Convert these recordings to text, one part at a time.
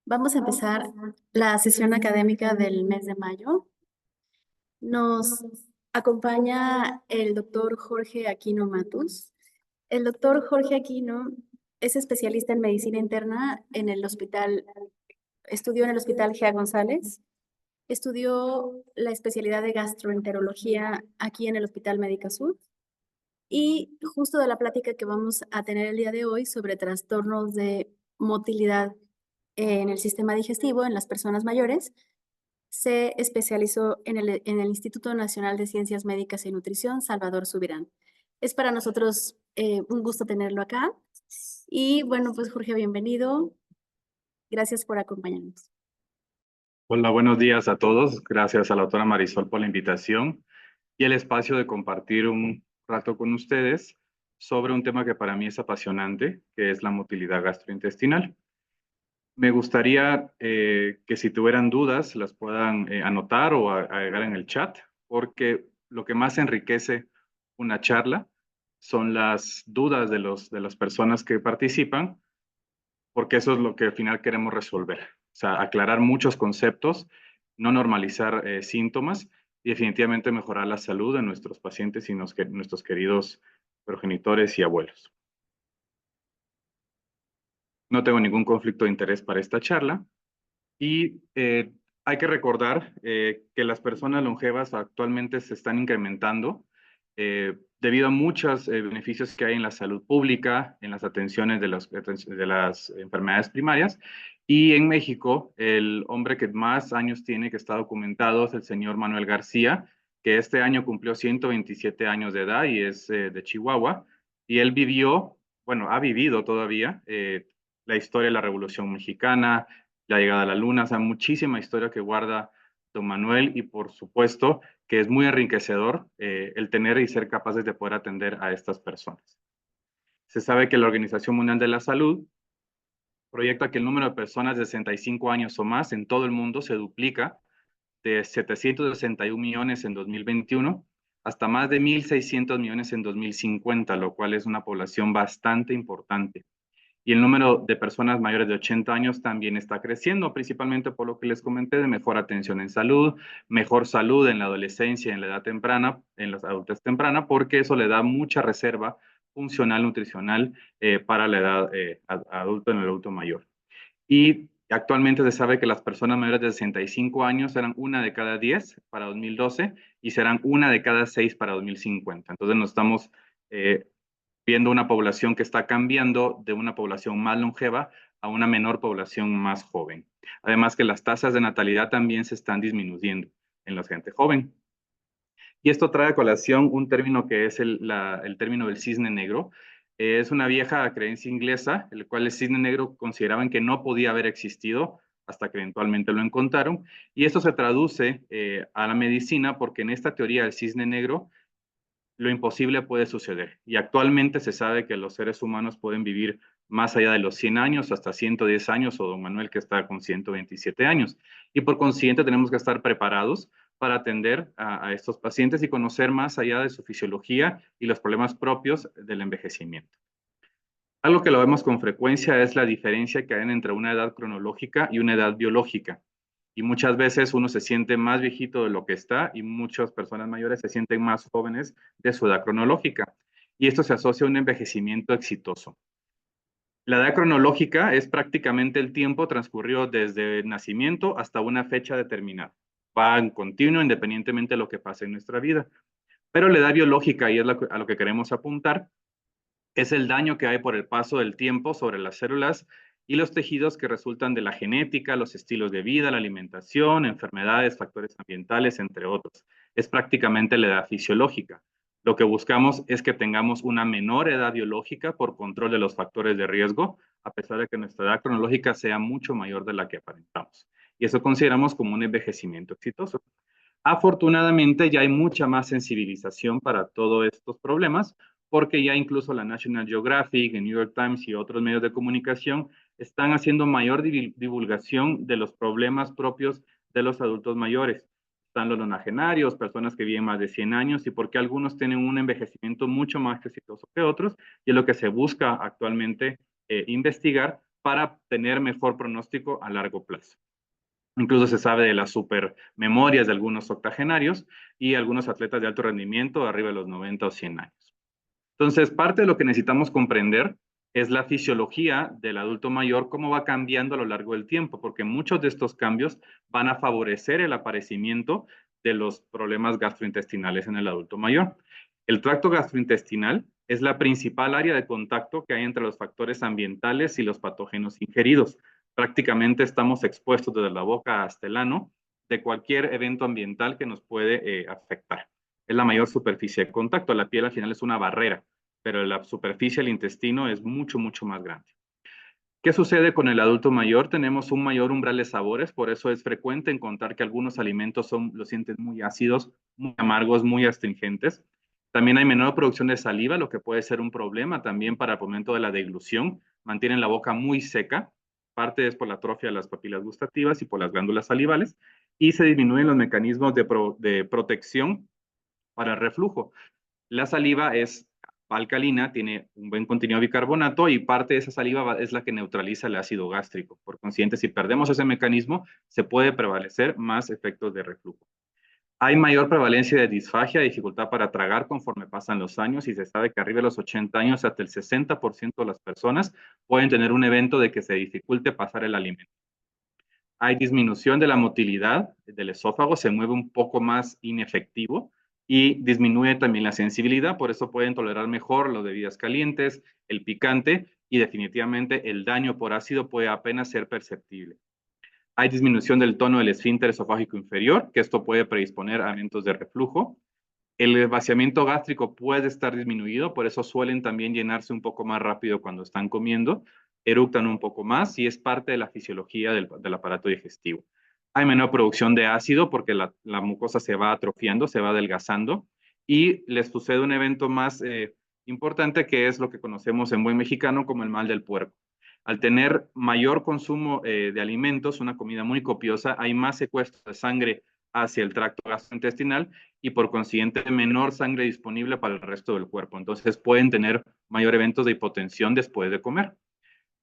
Vamos a empezar la sesión académica del mes de mayo. Nos acompaña el doctor Jorge Aquino Matus. El doctor Jorge Aquino es especialista en medicina interna en el hospital, estudió en el Hospital Gea González, estudió la especialidad de gastroenterología aquí en el Hospital Médica Sur y justo de la plática que vamos a tener el día de hoy sobre trastornos de motilidad en el sistema digestivo en las personas mayores, se especializó en el Instituto Nacional de Ciencias Médicas y Nutrición, Salvador Subirán. Es para nosotros un gusto tenerlo acá. Y bueno, pues Jorge, bienvenido. Gracias por acompañarnos. Hola, buenos días a todos. Gracias a la doctora Marisol por la invitación y el espacio de compartir un rato con ustedes sobre un tema que para mí es apasionante, que es la motilidad gastrointestinal. Me gustaría que si tuvieran dudas las puedan anotar o agregar en el chat, porque lo que más enriquece una charla son las dudas de las personas que participan, porque eso es lo que al final queremos resolver. O sea, aclarar muchos conceptos, no normalizar síntomas y definitivamente mejorar la salud de nuestros pacientes y nuestros queridos progenitores y abuelos. No tengo ningún conflicto de interés para esta charla y hay que recordar que las personas longevas actualmente se están incrementando debido a muchos beneficios que hay en la salud pública, en las atenciones de las enfermedades primarias. Y en México, el hombre que más años tiene, que está documentado, es el señor Manuel García, que este año cumplió 127 años de edad y es de Chihuahua. Y él vivió, bueno, ha vivido todavía la historia de la Revolución Mexicana, la llegada a la luna, o sea, muchísima historia que guarda don Manuel y por supuesto que es muy enriquecedor el tener y ser capaces de poder atender a estas personas. Se sabe que la Organización Mundial de la Salud proyecta que el número de personas de 65 años o más en todo el mundo se duplica de 761 millones en 2021 hasta más de 1.600 millones en 2050, lo cual es una población bastante importante. Y el número de personas mayores de 80 años también está creciendo, principalmente por lo que les comenté de mejor atención en salud, mejor salud en la adolescencia, en la edad temprana, en las adultas temprana, porque eso le da mucha reserva funcional, nutricional para la edad adulta en el adulto mayor. Y actualmente se sabe que las personas mayores de 65 años eran una de cada 10 para 2012 y serán una de cada 6 para 2050. Entonces nos estamos viendo una población que está cambiando de una población más longeva a una menor población más joven. Además que las tasas de natalidad también se están disminuyendo en la gente joven. Y esto trae a colación un término que es el término del cisne negro. Es una vieja creencia inglesa, el cual el cisne negro consideraban que no podía haber existido hasta que eventualmente lo encontraron. Y esto se traduce a la medicina porque en esta teoría del cisne negro lo imposible puede suceder. Y actualmente se sabe que los seres humanos pueden vivir más allá de los 100 años, hasta 110 años, o don Manuel que está con 127 años. Y por consiguiente tenemos que estar preparados para atender a estos pacientes y conocer más allá de su fisiología y los problemas propios del envejecimiento. Algo que lo vemos con frecuencia es la diferencia que hay entre una edad cronológica y una edad biológica. Y muchas veces uno se siente más viejito de lo que está y muchas personas mayores se sienten más jóvenes de su edad cronológica. Y esto se asocia a un envejecimiento exitoso. La edad cronológica es prácticamente el tiempo transcurrido desde el nacimiento hasta una fecha determinada. Va en continuo independientemente de lo que pase en nuestra vida. Pero la edad biológica, y es a lo que queremos apuntar, es el daño que hay por el paso del tiempo sobre las células y los tejidos que resultan de la genética, los estilos de vida, la alimentación, enfermedades, factores ambientales, entre otros. Es prácticamente la edad fisiológica. Lo que buscamos es que tengamos una menor edad biológica por control de los factores de riesgo, a pesar de que nuestra edad cronológica sea mucho mayor de la que aparentamos. Y eso consideramos como un envejecimiento exitoso. Afortunadamente ya hay mucha más sensibilización para todos estos problemas, porque ya incluso la National Geographic, el New York Times y otros medios de comunicación están haciendo mayor divulgación de los problemas propios de los adultos mayores. Están los nonagenarios, personas que viven más de 100 años y por qué algunos tienen un envejecimiento mucho más exitoso que otros, y es lo que se busca actualmente investigar para tener mejor pronóstico a largo plazo. Incluso se sabe de las supermemorias de algunos octogenarios y algunos atletas de alto rendimiento arriba de los 90 o 100 años. Entonces, parte de lo que necesitamos comprender es la fisiología del adulto mayor, cómo va cambiando a lo largo del tiempo, porque muchos de estos cambios van a favorecer el aparecimiento de los problemas gastrointestinales en el adulto mayor. El tracto gastrointestinal es la principal área de contacto que hay entre los factores ambientales y los patógenos ingeridos. Prácticamente estamos expuestos desde la boca hasta el ano de cualquier evento ambiental que nos puede afectar. Es la mayor superficie de contacto. La piel al final es una barrera, pero la superficie del intestino es mucho, mucho más grande. ¿Qué sucede con el adulto mayor? Tenemos un mayor umbral de sabores, por eso es frecuente encontrar que algunos alimentos los sienten muy ácidos, muy amargos, muy astringentes. También hay menor producción de saliva, lo que puede ser un problema también para el momento de la deglución. Mantienen la boca muy seca, parte es por la atrofia de las papilas gustativas y por las glándulas salivales, y se disminuyen los mecanismos de protección para el reflujo. La saliva es alcalina, tiene un buen contenido de bicarbonato y parte de esa saliva es la que neutraliza el ácido gástrico. Por consiguiente, si perdemos ese mecanismo, se puede prevalecer más efectos de reflujo. Hay mayor prevalencia de disfagia, dificultad para tragar conforme pasan los años y se sabe que arriba de los 80 años hasta el 60% de las personas pueden tener un evento de que se dificulte pasar el alimento. Hay disminución de la motilidad del esófago, se mueve un poco más inefectivo y disminuye también la sensibilidad, por eso pueden tolerar mejor las bebidas calientes, el picante y definitivamente el daño por ácido puede apenas ser perceptible. Hay disminución del tono del esfínter esofágico inferior, que esto puede predisponer a eventos de reflujo. El vaciamiento gástrico puede estar disminuido, por eso suelen también llenarse un poco más rápido cuando están comiendo, eructan un poco más y es parte de la fisiología del aparato digestivo. Hay menor producción de ácido porque la mucosa se va atrofiando, se va adelgazando y les sucede un evento más importante que es lo que conocemos en buen mexicano como el mal del puerco. Al tener mayor consumo de alimentos, una comida muy copiosa, hay más secuestro de sangre hacia el tracto gastrointestinal y por consiguiente menor sangre disponible para el resto del cuerpo. Entonces pueden tener mayor eventos de hipotensión después de comer.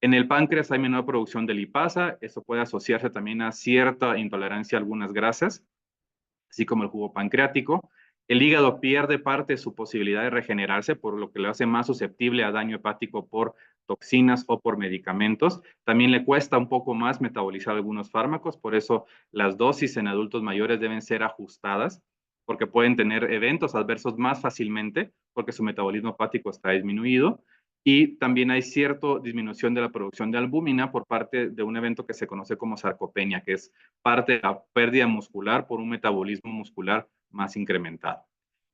En el páncreas hay menor producción de lipasa, eso puede asociarse también a cierta intolerancia a algunas grasas, así como el jugo pancreático. El hígado pierde parte de su posibilidad de regenerarse, por lo que lo hace más susceptible a daño hepático por toxinas o por medicamentos. También le cuesta un poco más metabolizar algunos fármacos, por eso las dosis en adultos mayores deben ser ajustadas, porque pueden tener eventos adversos más fácilmente, porque su metabolismo hepático está disminuido. Y también hay cierta disminución de la producción de albúmina por parte de un evento que se conoce como sarcopenia, que es parte de la pérdida muscular por un metabolismo muscular más incrementado.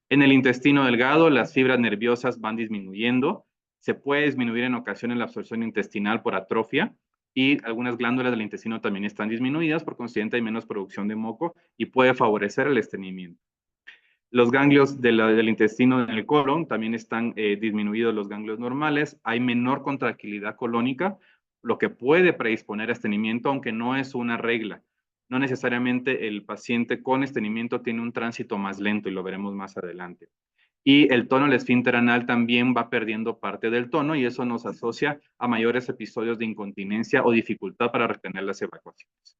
En el intestino delgado, las fibras nerviosas van disminuyendo. Se puede disminuir en ocasiones la absorción intestinal por atrofia y algunas glándulas del intestino también están disminuidas, por consiguiente hay menos producción de moco y puede favorecer el estreñimiento. Los ganglios del intestino en el colon también están disminuidos los ganglios normales. Hay menor contractilidad colónica, lo que puede predisponer a estreñimiento, aunque no es una regla. No necesariamente el paciente con estreñimiento tiene un tránsito más lento y lo veremos más adelante. Y el tono del esfínter anal también va perdiendo parte del tono y eso nos asocia a mayores episodios de incontinencia o dificultad para retener las evacuaciones.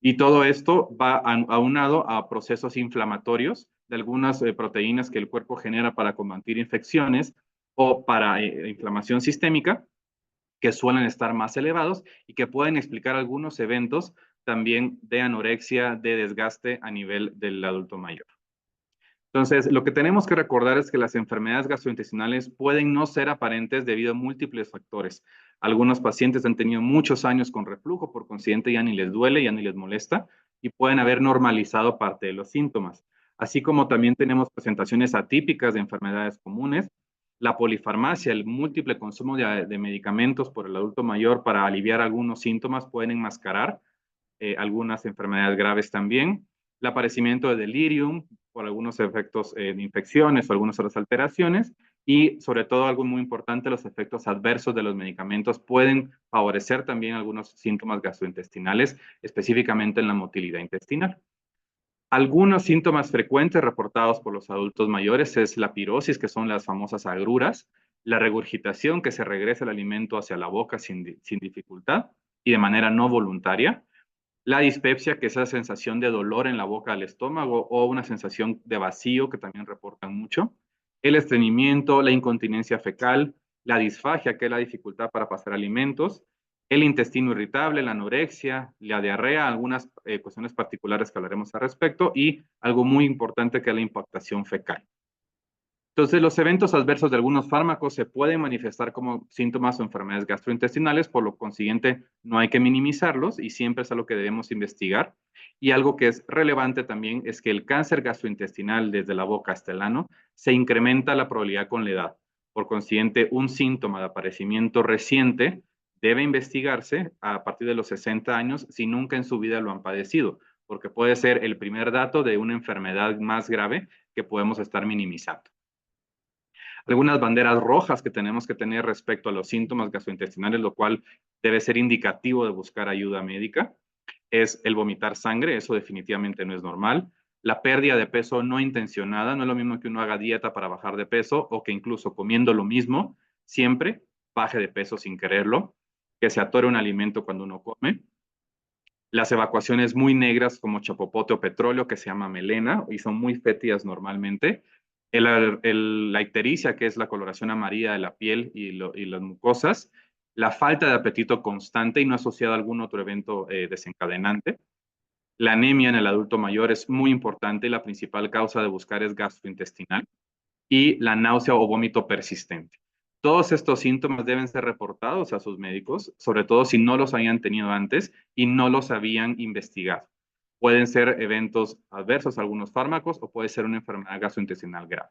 Y todo esto va aunado a procesos inflamatorios de algunas proteínas que el cuerpo genera para combatir infecciones o para inflamación sistémica, que suelen estar más elevados y que pueden explicar algunos eventos también de anorexia, de desgaste a nivel del adulto mayor. Entonces, lo que tenemos que recordar es que las enfermedades gastrointestinales pueden no ser aparentes debido a múltiples factores. Algunos pacientes han tenido muchos años con reflujo, por consiguiente ya ni les duele, ya ni les molesta y pueden haber normalizado parte de los síntomas. Así como también tenemos presentaciones atípicas de enfermedades comunes, la polifarmacia, el múltiple consumo de medicamentos por el adulto mayor para aliviar algunos síntomas pueden enmascarar algunas enfermedades graves también. El aparecimiento de delirium por algunos efectos de infecciones o algunas otras alteraciones y sobre todo algo muy importante, los efectos adversos de los medicamentos pueden favorecer también algunos síntomas gastrointestinales, específicamente en la motilidad intestinal. Algunos síntomas frecuentes reportados por los adultos mayores es la pirosis, que son las famosas agruras, la regurgitación, que se regresa el alimento hacia la boca sin dificultad y de manera no voluntaria, la dispepsia, que es esa sensación de dolor en la boca del estómago o una sensación de vacío, que también reportan mucho, el estreñimiento, la incontinencia fecal, la disfagia, que es la dificultad para pasar alimentos, el intestino irritable, la anorexia, la diarrea, algunas cuestiones particulares que hablaremos al respecto y algo muy importante que es la impactación fecal. Entonces, los eventos adversos de algunos fármacos se pueden manifestar como síntomas o enfermedades gastrointestinales, por lo consiguiente, no hay que minimizarlos y siempre es algo que debemos investigar. Y algo que es relevante también es que el cáncer gastrointestinal desde la boca hasta el ano se incrementa la probabilidad con la edad. Por consiguiente, un síntoma de aparecimiento reciente debe investigarse a partir de los 60 años si nunca en su vida lo han padecido, porque puede ser el primer dato de una enfermedad más grave que podemos estar minimizando. Algunas banderas rojas que tenemos que tener respecto a los síntomas gastrointestinales, lo cual debe ser indicativo de buscar ayuda médica, es el vomitar sangre, eso definitivamente no es normal. La pérdida de peso no intencionada, no es lo mismo que uno haga dieta para bajar de peso o que incluso comiendo lo mismo, siempre baje de peso sin quererlo, que se atore un alimento cuando uno come. Las evacuaciones muy negras como chapopote o petróleo, que se llama melena, y son muy fétidas normalmente. La ictericia, que es la coloración amarilla de la piel y las mucosas. La falta de apetito constante y no asociada a algún otro evento desencadenante. La anemia en el adulto mayor es muy importante y la principal causa de buscar es gastrointestinal. Y la náusea o vómito persistente. Todos estos síntomas deben ser reportados a sus médicos, sobre todo si no los habían tenido antes y no los habían investigado. Pueden ser eventos adversos a algunos fármacos o puede ser una enfermedad gastrointestinal grave.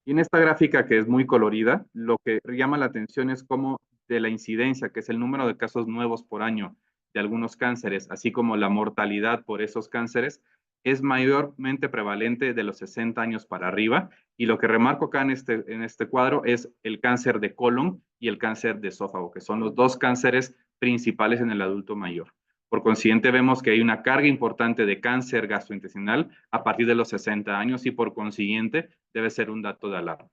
Y en esta gráfica, que es muy colorida, lo que llama la atención es cómo de la incidencia, que es el número de casos nuevos por año de algunos cánceres, así como la mortalidad por esos cánceres, es mayormente prevalente de los 60 años para arriba. Y lo que remarco acá en este cuadro es el cáncer de colon y el cáncer de esófago, que son los dos cánceres principales en el adulto mayor. Por consiguiente, vemos que hay una carga importante de cáncer gastrointestinal a partir de los 60 años y por consiguiente debe ser un dato de alarma.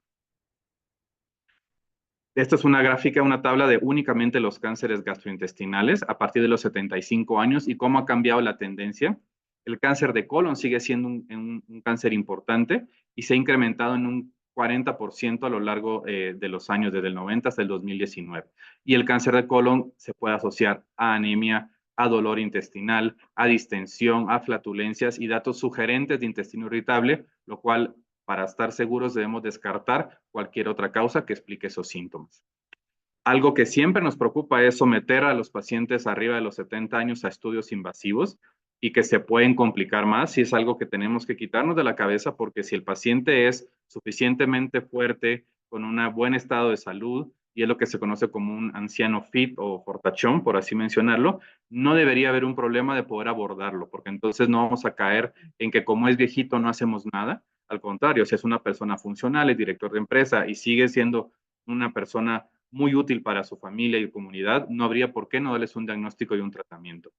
Esta es una gráfica, una tabla de únicamente los cánceres gastrointestinales a partir de los 75 años y cómo ha cambiado la tendencia. El cáncer de colon sigue siendo un cáncer importante y se ha incrementado en un 40% a lo largo de los años, desde el 90 hasta el 2019. Y el cáncer de colon se puede asociar a anemia, a dolor intestinal, a distensión, a flatulencias y datos sugerentes de intestino irritable, lo cual para estar seguros debemos descartar cualquier otra causa que explique esos síntomas. Algo que siempre nos preocupa es someter a los pacientes arriba de los 70 años a estudios invasivos y que se pueden complicar más, si es algo que tenemos que quitarnos de la cabeza, porque si el paciente es suficientemente fuerte, con un buen estado de salud, y es lo que se conoce como un anciano fit o fortachón, por así mencionarlo, no debería haber un problema de poder abordarlo, porque entonces no vamos a caer en que como es viejito no hacemos nada. Al contrario, si es una persona funcional, es director de empresa y sigue siendo una persona muy útil para su familia y comunidad, no habría por qué no darles un diagnóstico y un tratamiento.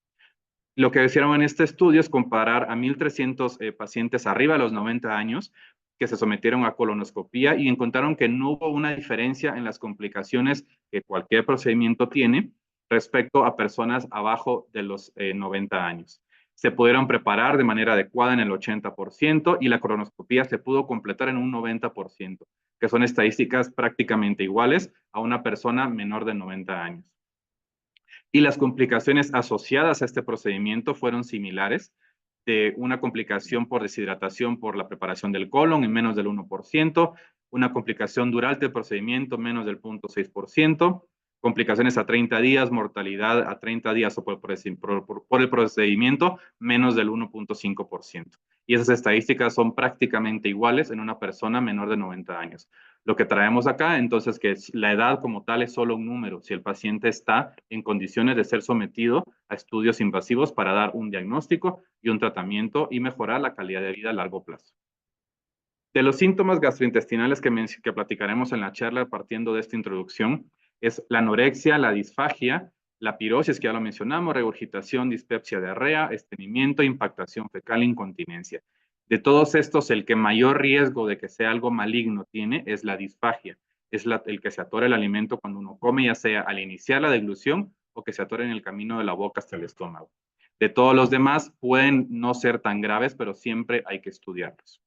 Lo que hicieron en este estudio es comparar a 1,300 pacientes arriba de los 90 años que se sometieron a colonoscopía y encontraron que no hubo una diferencia en las complicaciones que cualquier procedimiento tiene respecto a personas abajo de los 90 años. Se pudieron preparar de manera adecuada en el 80% y la colonoscopía se pudo completar en un 90%, que son estadísticas prácticamente iguales a una persona menor de 90 años. Y las complicaciones asociadas a este procedimiento fueron similares, de una complicación por deshidratación por la preparación del colon en menos del 1%, una complicación durante el procedimiento menos del 0.6%, complicaciones a 30 días, mortalidad a 30 días o por el procedimiento menos del 1.5%. Y esas estadísticas son prácticamente iguales en una persona menor de 90 años. Lo que traemos acá, entonces, que la edad como tal es solo un número, si el paciente está en condiciones de ser sometido a estudios invasivos para dar un diagnóstico y un tratamiento y mejorar la calidad de vida a largo plazo. De los síntomas gastrointestinales que platicaremos en la charla partiendo de esta introducción, es la anorexia, la disfagia, la pirosis, que ya lo mencionamos, regurgitación, dispepsia, diarrea, estreñimiento, impactación fecal, incontinencia. De todos estos, el que mayor riesgo de que sea algo maligno tiene es la disfagia. Es el que se atora el alimento cuando uno come, ya sea al iniciar la deglución o que se atore en el camino de la boca hasta el estómago. De todos los demás, pueden no ser tan graves, pero siempre hay que estudiarlos.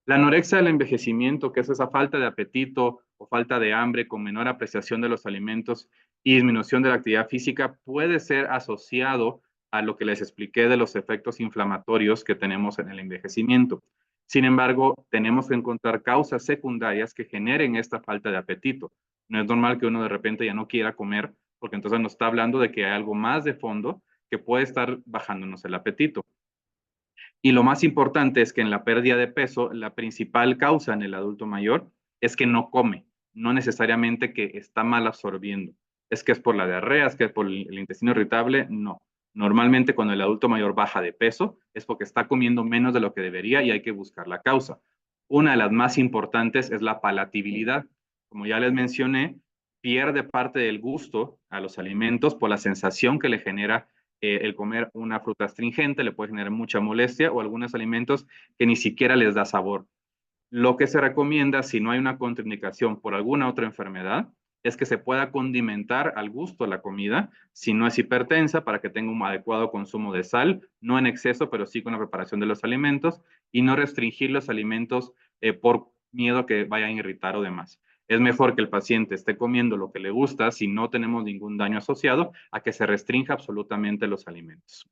La anorexia del envejecimiento, que es esa falta de apetito o falta de hambre con menor apreciación de los alimentos y disminución de la actividad física, puede ser asociado a lo que les expliqué de los efectos inflamatorios que tenemos en el envejecimiento. Sin embargo, tenemos que encontrar causas secundarias que generen esta falta de apetito. No es normal que uno de repente ya no quiera comer, porque entonces nos está hablando de que hay algo más de fondo que puede estar bajándonos el apetito. Y lo más importante es que en la pérdida de peso, la principal causa en el adulto mayor es que no come, no necesariamente que está mal absorbiendo. Es que es por la diarrea, es que es por el intestino irritable, no. Normalmente cuando el adulto mayor baja de peso es porque está comiendo menos de lo que debería y hay que buscar la causa. Una de las más importantes es la palatabilidad. Como ya les mencioné, pierde parte del gusto a los alimentos por la sensación que le genera el comer una fruta astringente, le puede generar mucha molestia o algunos alimentos que ni siquiera les da sabor. Lo que se recomienda, si no hay una contraindicación por alguna otra enfermedad, es que se pueda condimentar al gusto la comida, si no es hipertensa, para que tenga un adecuado consumo de sal, no en exceso, pero sí con la preparación de los alimentos, y no restringir los alimentos por miedo a que vayan a irritar o demás. Es mejor que el paciente esté comiendo lo que le gusta si no tenemos ningún daño asociado a que se restrinja absolutamente los alimentos.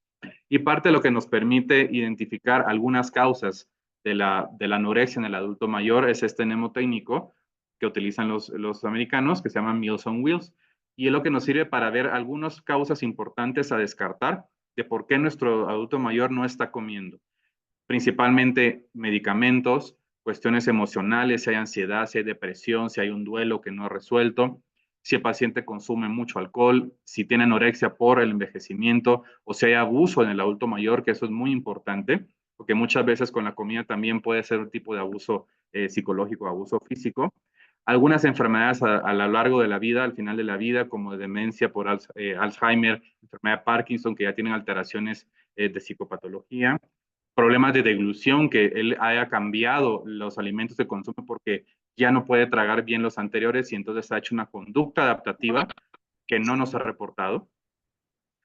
Y parte de lo que nos permite identificar algunas causas de la anorexia en el adulto mayor es este mnemotécnico que utilizan los americanos, que se llama Meals on Wheels, y es lo que nos sirve para ver algunas causas importantes a descartar de por qué nuestro adulto mayor no está comiendo. Principalmente medicamentos, cuestiones emocionales, si hay ansiedad, si hay depresión, si hay un duelo que no ha resuelto, si el paciente consume mucho alcohol, si tiene anorexia por el envejecimiento o si hay abuso en el adulto mayor, que eso es muy importante, porque muchas veces con la comida también puede ser un tipo de abuso psicológico, abuso físico. Algunas enfermedades a lo largo de la vida, al final de la vida, como demencia por Alzheimer, enfermedad de Parkinson, que ya tienen alteraciones de psicopatología, problemas de deglución, que él haya cambiado los alimentos que consume porque ya no puede tragar bien los anteriores y entonces ha hecho una conducta adaptativa que no nos ha reportado.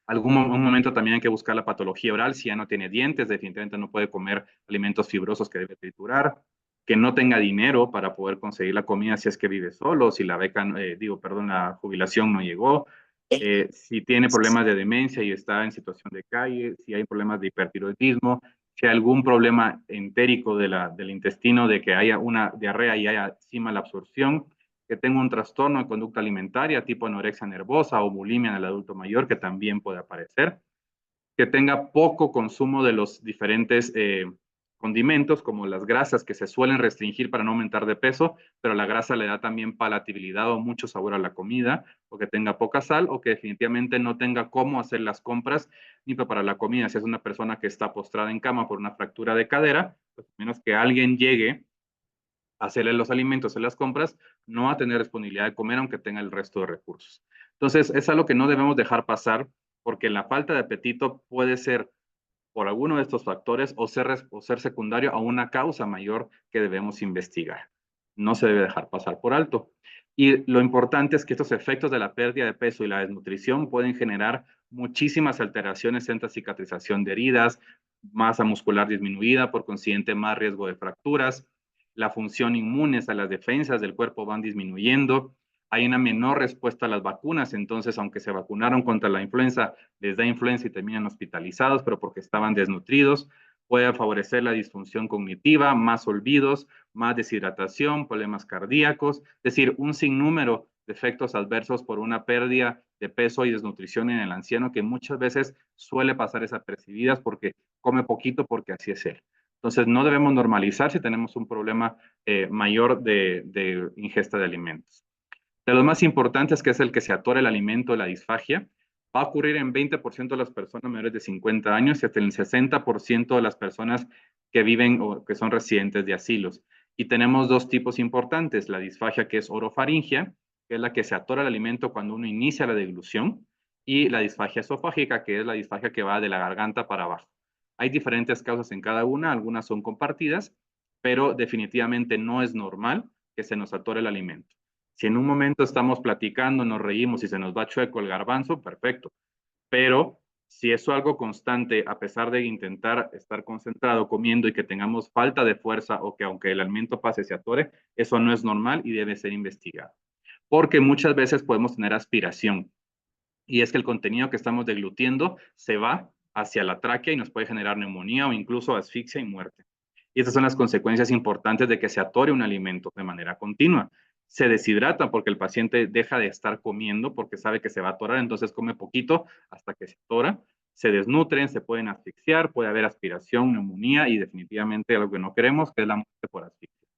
Un momento también hay que buscar la patología oral, si ya no tiene dientes, definitivamente no puede comer alimentos fibrosos que debe triturar, que no tenga dinero para poder conseguir la comida si es que vive solo, si la beca, la jubilación no llegó, si tiene problemas de demencia y está en situación de calle, si hay problemas de hipertiroidismo, si hay algún problema entérico del intestino, de que haya una diarrea y haya sí mala absorción, que tenga un trastorno de conducta alimentaria tipo anorexia nervosa o bulimia en el adulto mayor, que también puede aparecer, que tenga poco consumo de los diferentes condimentos, como las grasas que se suelen restringir para no aumentar de peso, pero la grasa le da también palatabilidad o mucho sabor a la comida, o que tenga poca sal, o que definitivamente no tenga cómo hacer las compras ni preparar la comida. Si es una persona que está postrada en cama por una fractura de cadera, pues menos que alguien llegue hacerle los alimentos, hacer las compras, no va a tener disponibilidad de comer aunque tenga el resto de recursos. Entonces, es algo que no debemos dejar pasar porque la falta de apetito puede ser por alguno de estos factores o ser secundario a una causa mayor que debemos investigar. No se debe dejar pasar por alto. Y lo importante es que estos efectos de la pérdida de peso y la desnutrición pueden generar muchísimas alteraciones en la cicatrización de heridas, masa muscular disminuida, por consiguiente más riesgo de fracturas, la función inmune, a las defensas del cuerpo van disminuyendo, hay una menor respuesta a las vacunas, entonces aunque se vacunaron contra la influenza, les da influenza y terminan hospitalizados, pero porque estaban desnutridos, puede favorecer la disfunción cognitiva, más olvidos, más deshidratación, problemas cardíacos, es decir, un sinnúmero de efectos adversos por una pérdida de peso y desnutrición en el anciano que muchas veces suele pasar desapercibidas porque come poquito porque así es él. Entonces, no debemos normalizar si tenemos un problema mayor de ingesta de alimentos. De los más importantes, que es el que se atora el alimento, la disfagia, va a ocurrir en 20% de las personas mayores de 50 años y hasta el 60% de las personas que viven o que son residentes de asilos. Y tenemos dos tipos importantes, la disfagia que es orofaringia, que es la que se atora el alimento cuando uno inicia la deglución, y la disfagia esofágica, que es la disfagia que va de la garganta para abajo. Hay diferentes causas en cada una, algunas son compartidas, pero definitivamente no es normal que se nos atore el alimento. Si en un momento estamos platicando, nos reímos y se nos va chueco el garbanzo, perfecto. Pero si es algo constante, a pesar de intentar estar concentrado comiendo y que tengamos falta de fuerza o que aunque el alimento pase se atore, eso no es normal y debe ser investigado. Porque muchas veces podemos tener aspiración y es que el contenido que estamos deglutiendo se va hacia la tráquea y nos puede generar neumonía o incluso asfixia y muerte. Y estas son las consecuencias importantes de que se atore un alimento de manera continua. Se deshidrata porque el paciente deja de estar comiendo porque sabe que se va a atorar, entonces come poquito hasta que se atora. Se desnutren, se pueden asfixiar, puede haber aspiración, neumonía y definitivamente algo que no queremos, que es la muerte por asfixia.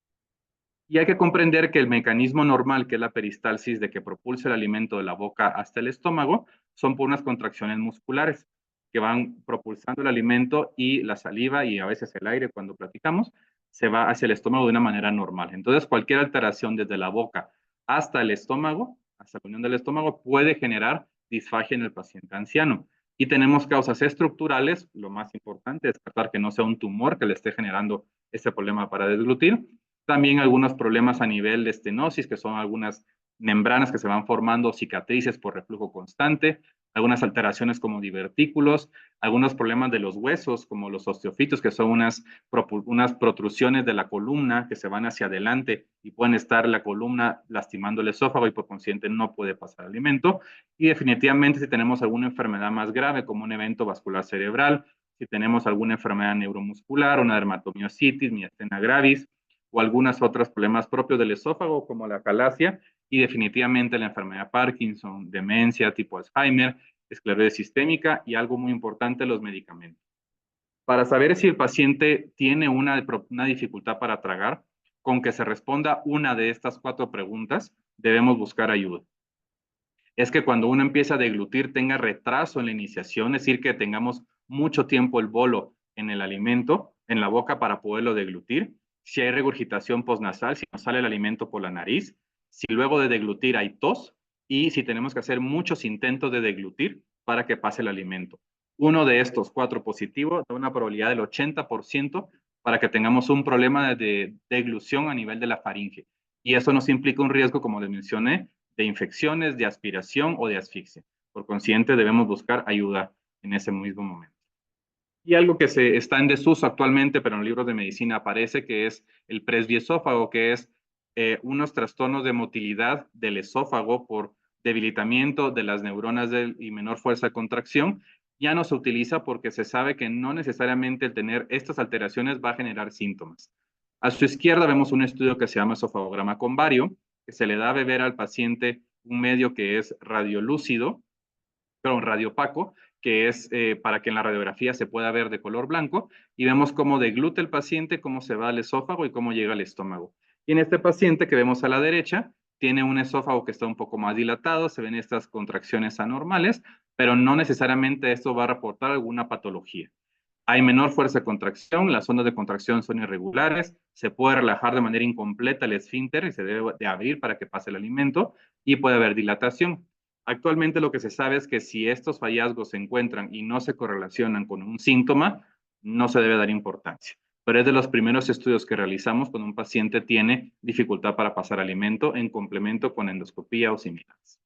Y hay que comprender que el mecanismo normal, que es la peristalsis de que propulsa el alimento de la boca hasta el estómago, son por unas contracciones musculares que van propulsando el alimento y la saliva y a veces el aire cuando platicamos se va hacia el estómago de una manera normal. Entonces, cualquier alteración desde la boca hasta el estómago, hasta la unión del estómago, puede generar disfagia en el paciente anciano. Y tenemos causas estructurales, lo más importante es tratar que no sea un tumor que le esté generando este problema para desglutir. También algunos problemas a nivel de estenosis, que son algunas membranas que se van formando, cicatrices por reflujo constante, algunas alteraciones como divertículos, algunos problemas de los huesos, como los osteofitos, que son unas protrusiones de la columna que se van hacia adelante y pueden estar la columna lastimando el esófago y por consiguiente no puede pasar alimento. Y definitivamente si tenemos alguna enfermedad más grave, como un evento vascular cerebral, si tenemos alguna enfermedad neuromuscular, una dermatomiositis, miastenia gravis, o algunos otros problemas propios del esófago, como la calasia, y definitivamente la enfermedad de Parkinson, demencia tipo Alzheimer, esclerosis sistémica y algo muy importante, los medicamentos. Para saber si el paciente tiene una dificultad para tragar, con que se responda una de estas 4 preguntas, debemos buscar ayuda. Es que cuando uno empieza a deglutir tenga retraso en la iniciación, es decir, que tengamos mucho tiempo el bolo en el alimento, en la boca para poderlo deglutir, si hay regurgitación postnasal, si nos sale el alimento por la nariz, si luego de deglutir hay tos y si tenemos que hacer muchos intentos de deglutir para que pase el alimento. Uno de estos 4 positivos da una probabilidad del 80% para que tengamos un problema de deglución a nivel de la faringe. Y eso nos implica un riesgo, como les mencioné, de infecciones, de aspiración o de asfixia. Por consiguiente, debemos buscar ayuda en ese mismo momento. Y algo que se está en desuso actualmente, pero en los libros de medicina aparece, que es el presbiesófago, que es unos trastornos de motilidad del esófago por debilitamiento de las neuronas y menor fuerza de contracción. Ya no se utiliza porque se sabe que no necesariamente el tener estas alteraciones va a generar síntomas. A su izquierda vemos un estudio que se llama esofagograma con bario, que se le da a beber al paciente un medio que es radiolúcido, perdón, radiopaco, que es para que en la radiografía se pueda ver de color blanco, y vemos cómo deglute el paciente, cómo se va al esófago y cómo llega al estómago. Y en este paciente que vemos a la derecha, tiene un esófago que está un poco más dilatado, se ven estas contracciones anormales, pero no necesariamente esto va a reportar alguna patología. Hay menor fuerza de contracción, las zonas de contracción son irregulares, se puede relajar de manera incompleta el esfínter y se debe de abrir para que pase el alimento y puede haber dilatación. Actualmente lo que se sabe es que si estos hallazgos se encuentran y no se correlacionan con un síntoma, no se debe dar importancia. Pero es de los primeros estudios que realizamos cuando un paciente tiene dificultad para pasar alimento en complemento con endoscopía o similares.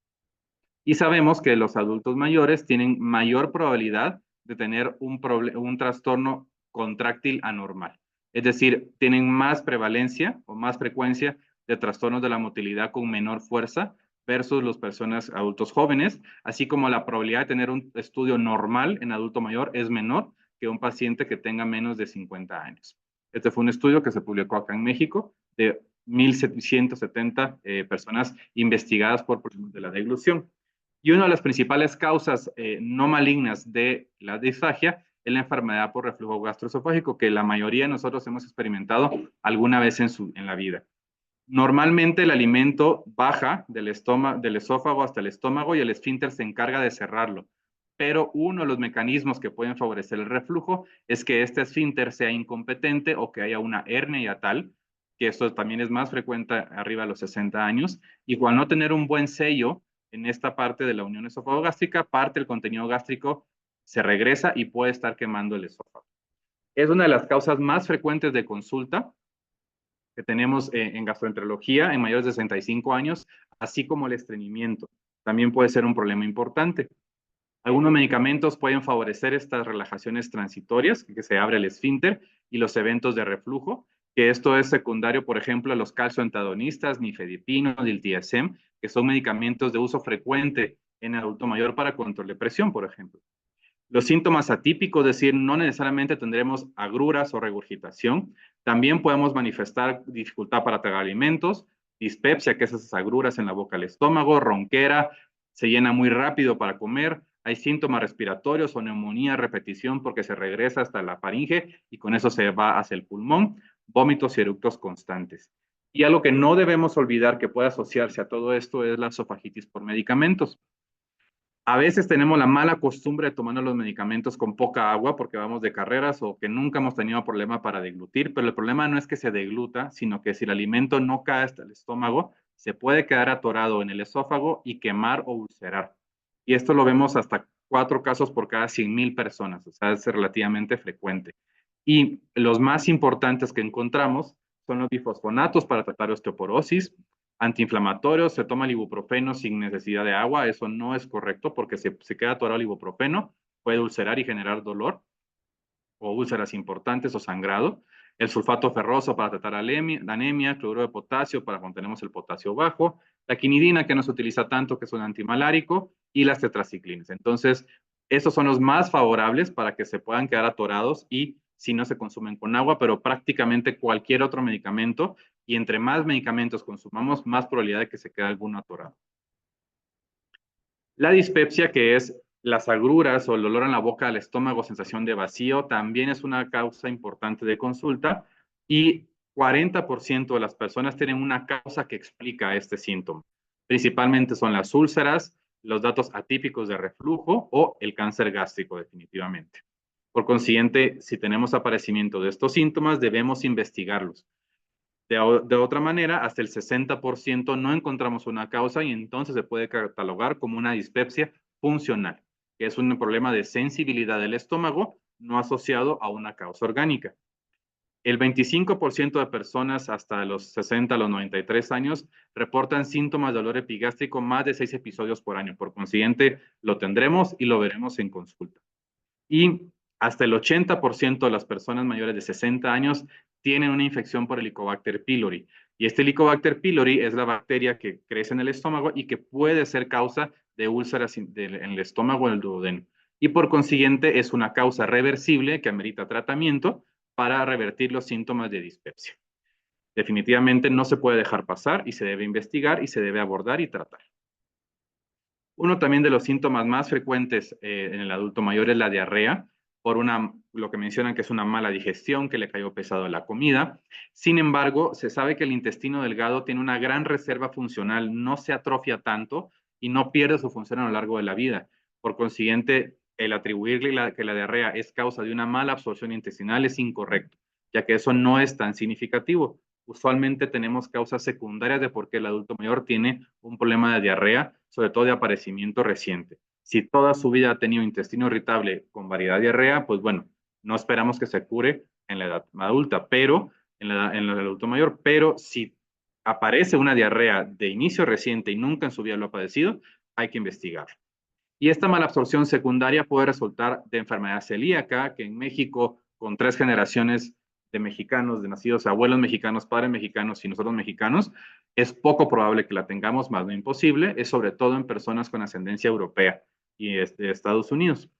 Y sabemos que los adultos mayores tienen mayor probabilidad de tener un trastorno contráctil anormal. Es decir, tienen más prevalencia o más frecuencia de trastornos de la motilidad con menor fuerza versus las personas adultos jóvenes, así como la probabilidad de tener un estudio normal en adulto mayor es menor que un paciente que tenga menos de 50 años. Este fue un estudio que se publicó acá en México de 1,770 personas investigadas por problemas de la deglución. Y una de las principales causas no malignas de la disfagia es la enfermedad por reflujo gastroesofágico, que la mayoría de nosotros hemos experimentado alguna vez en la vida. Normalmente el alimento baja del esófago hasta el estómago y el esfínter se encarga de cerrarlo. Pero uno de los mecanismos que pueden favorecer el reflujo es que este esfínter sea incompetente o que haya una hernia hiatal, que esto también es más frecuente arriba de los 60 años, y al no tener un buen sello, en esta parte de la unión esofagogástrica, parte del contenido gástrico se regresa y puede estar quemando el esófago. Es una de las causas más frecuentes de consulta que tenemos en gastroenterología en mayores de 65 años, así como el estreñimiento. También puede ser un problema importante. Algunos medicamentos pueden favorecer estas relajaciones transitorias, que se abre el esfínter, y los eventos de reflujo, que esto es secundario, por ejemplo, a los calcioantagonistas, nifedipino, diltiazem, que son medicamentos de uso frecuente en adulto mayor para control de presión, por ejemplo. Los síntomas atípicos, es decir, no necesariamente tendremos agruras o regurgitación. También podemos manifestar dificultad para tragar alimentos, dispepsia, que es esas agruras en la boca del estómago, ronquera, se llena muy rápido para comer. Hay síntomas respiratorios o neumonía a repetición porque se regresa hasta la faringe y con eso se va hacia el pulmón, vómitos y eructos constantes. Y algo que no debemos olvidar que puede asociarse a todo esto es la esofagitis por medicamentos. A veces tenemos la mala costumbre de tomar los medicamentos con poca agua porque vamos de carreras o que nunca hemos tenido problema para deglutir, pero el problema no es que se degluta, sino que si el alimento no cae hasta el estómago, se puede quedar atorado en el esófago y quemar o ulcerar. Y esto lo vemos hasta 4 casos por cada 100,000 personas, o sea, es relativamente frecuente. Y los más importantes que encontramos son los bifosfonatos para tratar osteoporosis, antiinflamatorios, se toma el ibuprofeno sin necesidad de agua, eso no es correcto porque se queda atorado el ibuprofeno, puede ulcerar y generar dolor o úlceras importantes o sangrado. El sulfato ferroso para tratar anemia, cloruro de potasio para cuando tenemos el potasio bajo, la quinidina que no se utiliza tanto, que es un antimalárico, y las tetraciclinas. Entonces, estos son los más favorables para que se puedan quedar atorados y si no se consumen con agua, pero prácticamente cualquier otro medicamento, y entre más medicamentos consumamos, más probabilidad de que se quede alguno atorado. La dispepsia, que es las agruras o el dolor en la boca, al estómago, sensación de vacío, también es una causa importante de consulta y 40% de las personas tienen una causa que explica este síntoma. Principalmente son las úlceras, los datos atípicos de reflujo o el cáncer gástrico, definitivamente. Por consiguiente, si tenemos aparecimiento de estos síntomas, debemos investigarlos. De otra manera, hasta el 60% no encontramos una causa y entonces se puede catalogar como una dispepsia funcional, que es un problema de sensibilidad del estómago no asociado a una causa orgánica. El 25% de personas hasta los 60 a los 93 años reportan síntomas de dolor epigástrico más de 6 episodios por año. Por consiguiente, lo tendremos y lo veremos en consulta. Y hasta el 80% de las personas mayores de 60 años tienen una infección por Helicobacter pylori. Y este Helicobacter pylori es la bacteria que crece en el estómago y que puede ser causa de úlceras en el estómago o en el duodeno. Y por consiguiente es una causa reversible que amerita tratamiento para revertir los síntomas de dispepsia. Definitivamente no se puede dejar pasar y se debe investigar y se debe abordar y tratar. Uno también de los síntomas más frecuentes en el adulto mayor es la diarrea, por lo que mencionan que es una mala digestión, que le cayó pesado la comida. Sin embargo, se sabe que el intestino delgado tiene una gran reserva funcional, no se atrofia tanto y no pierde su función a lo largo de la vida. Por consiguiente, el atribuirle que la diarrea es causa de una mala absorción intestinal es incorrecto, ya que eso no es tan significativo. Usualmente tenemos causas secundarias de por qué el adulto mayor tiene un problema de diarrea, sobre todo de aparecimiento reciente. Si toda su vida ha tenido intestino irritable con variedad de diarrea, pues bueno, no esperamos que se cure en la edad adulta, pero en el adulto mayor, pero si aparece una diarrea de inicio reciente y nunca en su vida lo ha padecido, hay que investigarlo. Y esta malabsorción secundaria puede resultar de enfermedad celíaca, que en México, con 3 generaciones de mexicanos, de nacidos abuelos mexicanos, padres mexicanos y nosotros mexicanos, es poco probable que la tengamos, más no imposible, es sobre todo en personas con ascendencia europea y de Estados Unidos.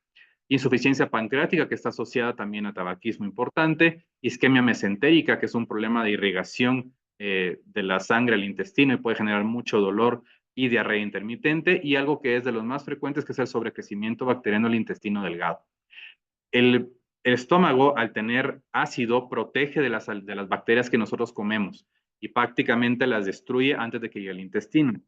Insuficiencia pancreática, que está asociada también a tabaquismo importante, isquemia mesentérica, que es un problema de irrigación de la sangre al intestino y puede generar mucho dolor y diarrea intermitente, y algo que es de los más frecuentes, que es el sobrecrecimiento bacteriano del intestino delgado. El estómago, al tener ácido, protege de las bacterias que nosotros comemos y prácticamente las destruye antes de que llegue al intestino.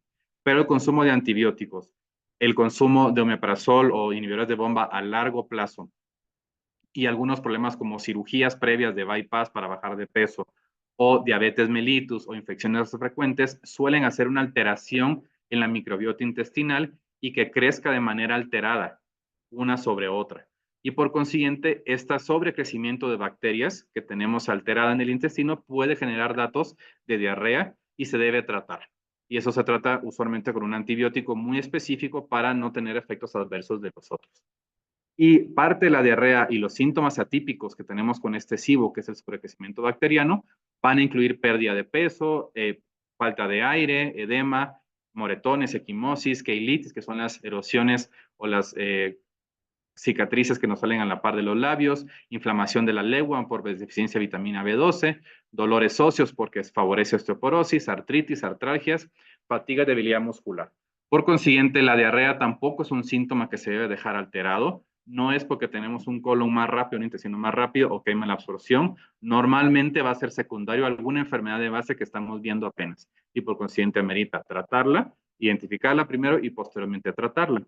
Pero el consumo de antibióticos, el consumo de omeprazol o inhibidores de bomba a largo plazo y algunos problemas como cirugías previas de bypass para bajar de peso o diabetes mellitus o infecciones frecuentes suelen hacer una alteración en la microbiota intestinal y que crezca de manera alterada, una sobre otra. Y por consiguiente, este sobrecrecimiento de bacterias que tenemos alterada en el intestino puede generar datos de diarrea y se debe tratar. Y eso se trata usualmente con un antibiótico muy específico para no tener efectos adversos de los otros. Y parte de la diarrea y los síntomas atípicos que tenemos con este SIBO, que es el sobrecrecimiento bacteriano, van a incluir pérdida de peso, falta de aire, edema, moretones, equimosis, queilitis, que son las erosiones o las cicatrices que nos salen a la par de los labios, inflamación de la lengua por deficiencia de vitamina B12, dolores óseos porque favorece osteoporosis, artritis, artralgias, fatiga, debilidad muscular. Por consiguiente, la diarrea tampoco es un síntoma que se debe dejar alterado. No es porque tenemos un colon más rápido, un intestino más rápido o que hay mala absorción. Normalmente va a ser secundario a alguna enfermedad de base que estamos viendo apenas. Y por consiguiente, amerita tratarla, identificarla primero y posteriormente tratarla.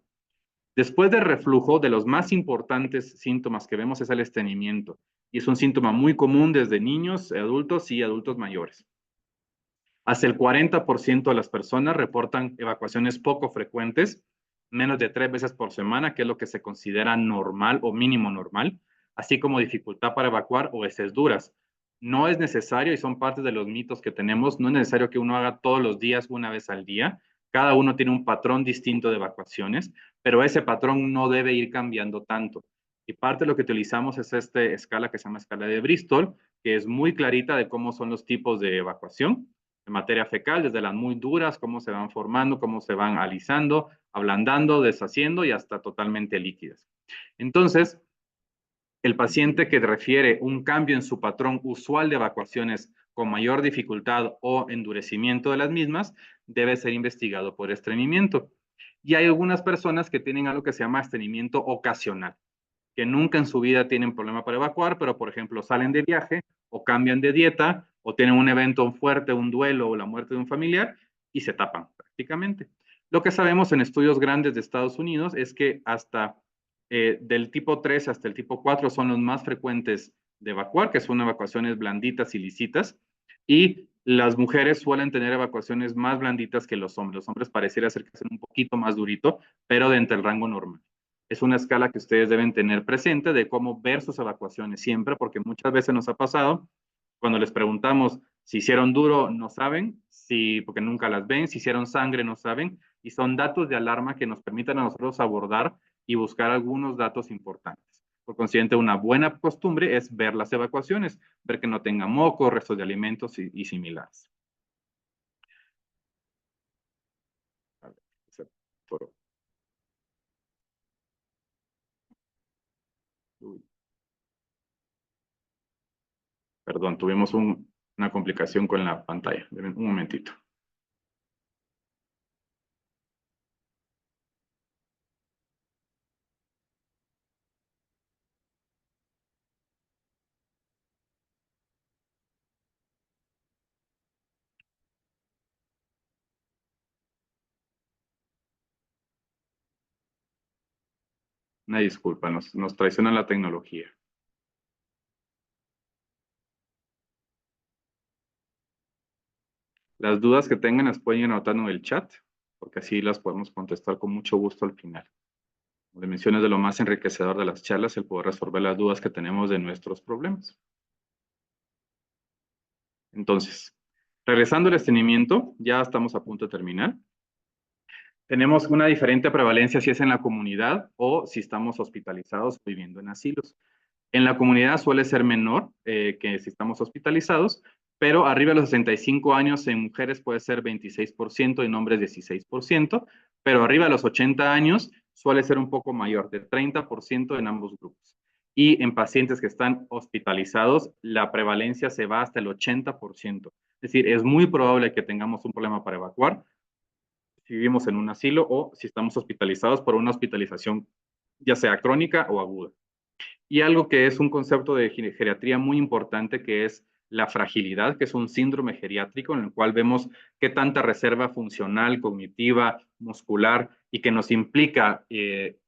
Después del reflujo, de los más importantes síntomas que vemos es el estreñimiento. Y es un síntoma muy común desde niños, adultos y adultos mayores. Hasta el 40% de las personas reportan evacuaciones poco frecuentes, menos de 3 veces por semana, que es lo que se considera normal o mínimo normal, así como dificultad para evacuar o heces duras. No es necesario, y son parte de los mitos que tenemos, no es necesario que uno haga todos los días, una vez al día. Cada uno tiene un patrón distinto de evacuaciones, pero ese patrón no debe ir cambiando tanto. Y parte de lo que utilizamos es esta escala que se llama escala de Bristol, que es muy clarita de cómo son los tipos de evacuación de materia fecal, desde las muy duras, cómo se van formando, cómo se van alisando, ablandando, deshaciendo y hasta totalmente líquidas. Entonces, el paciente que refiere un cambio en su patrón usual de evacuaciones con mayor dificultad o endurecimiento de las mismas, debe ser investigado por estreñimiento. Y hay algunas personas que tienen algo que se llama estreñimiento ocasional, que nunca en su vida tienen problema para evacuar, pero por ejemplo salen de viaje o cambian de dieta o tienen un evento fuerte, un duelo o la muerte de un familiar y se tapan prácticamente. Lo que sabemos en estudios grandes de Estados Unidos es que hasta del tipo 3 hasta el tipo 4 son los más frecuentes de evacuar, que son evacuaciones blanditas y lisitas, y las mujeres suelen tener evacuaciones más blanditas que los hombres. Los hombres pareciera ser que son un poquito más durito, pero dentro del rango normal. Es una escala que ustedes deben tener presente de cómo ver sus evacuaciones siempre, porque muchas veces nos ha pasado, cuando les preguntamos si hicieron duro, no saben, porque nunca las ven, si hicieron sangre, no saben, y son datos de alarma que nos permiten a nosotros abordar y buscar algunos datos importantes. Por consiguiente, una buena costumbre es ver las evacuaciones, ver que no tenga moco, restos de alimentos y similares. A ver, perdón, tuvimos una complicación con la pantalla. Un momentito. Una disculpa, nos traiciona la tecnología. Las dudas que tengan las pueden ir anotando en el chat, porque así las podemos contestar con mucho gusto al final. Como les mencioné, es de lo más enriquecedor de las charlas el poder resolver las dudas que tenemos de nuestros problemas. Entonces, regresando al estreñimiento, ya estamos a punto de terminar. Tenemos una diferente prevalencia si es en la comunidad o si estamos hospitalizados viviendo en asilos. En la comunidad suele ser menor que si estamos hospitalizados, pero arriba de los 65 años en mujeres puede ser 26% y en hombres 16%, pero arriba de los 80 años suele ser un poco mayor, de 30% en ambos grupos. Y en pacientes que están hospitalizados, la prevalencia se va hasta el 80%. Es decir, es muy probable que tengamos un problema para evacuar si vivimos en un asilo o si estamos hospitalizados por una hospitalización ya sea crónica o aguda. Y algo que es un concepto de geriatría muy importante, que es la fragilidad, que es un síndrome geriátrico en el cual vemos qué tanta reserva funcional, cognitiva, muscular y que nos implica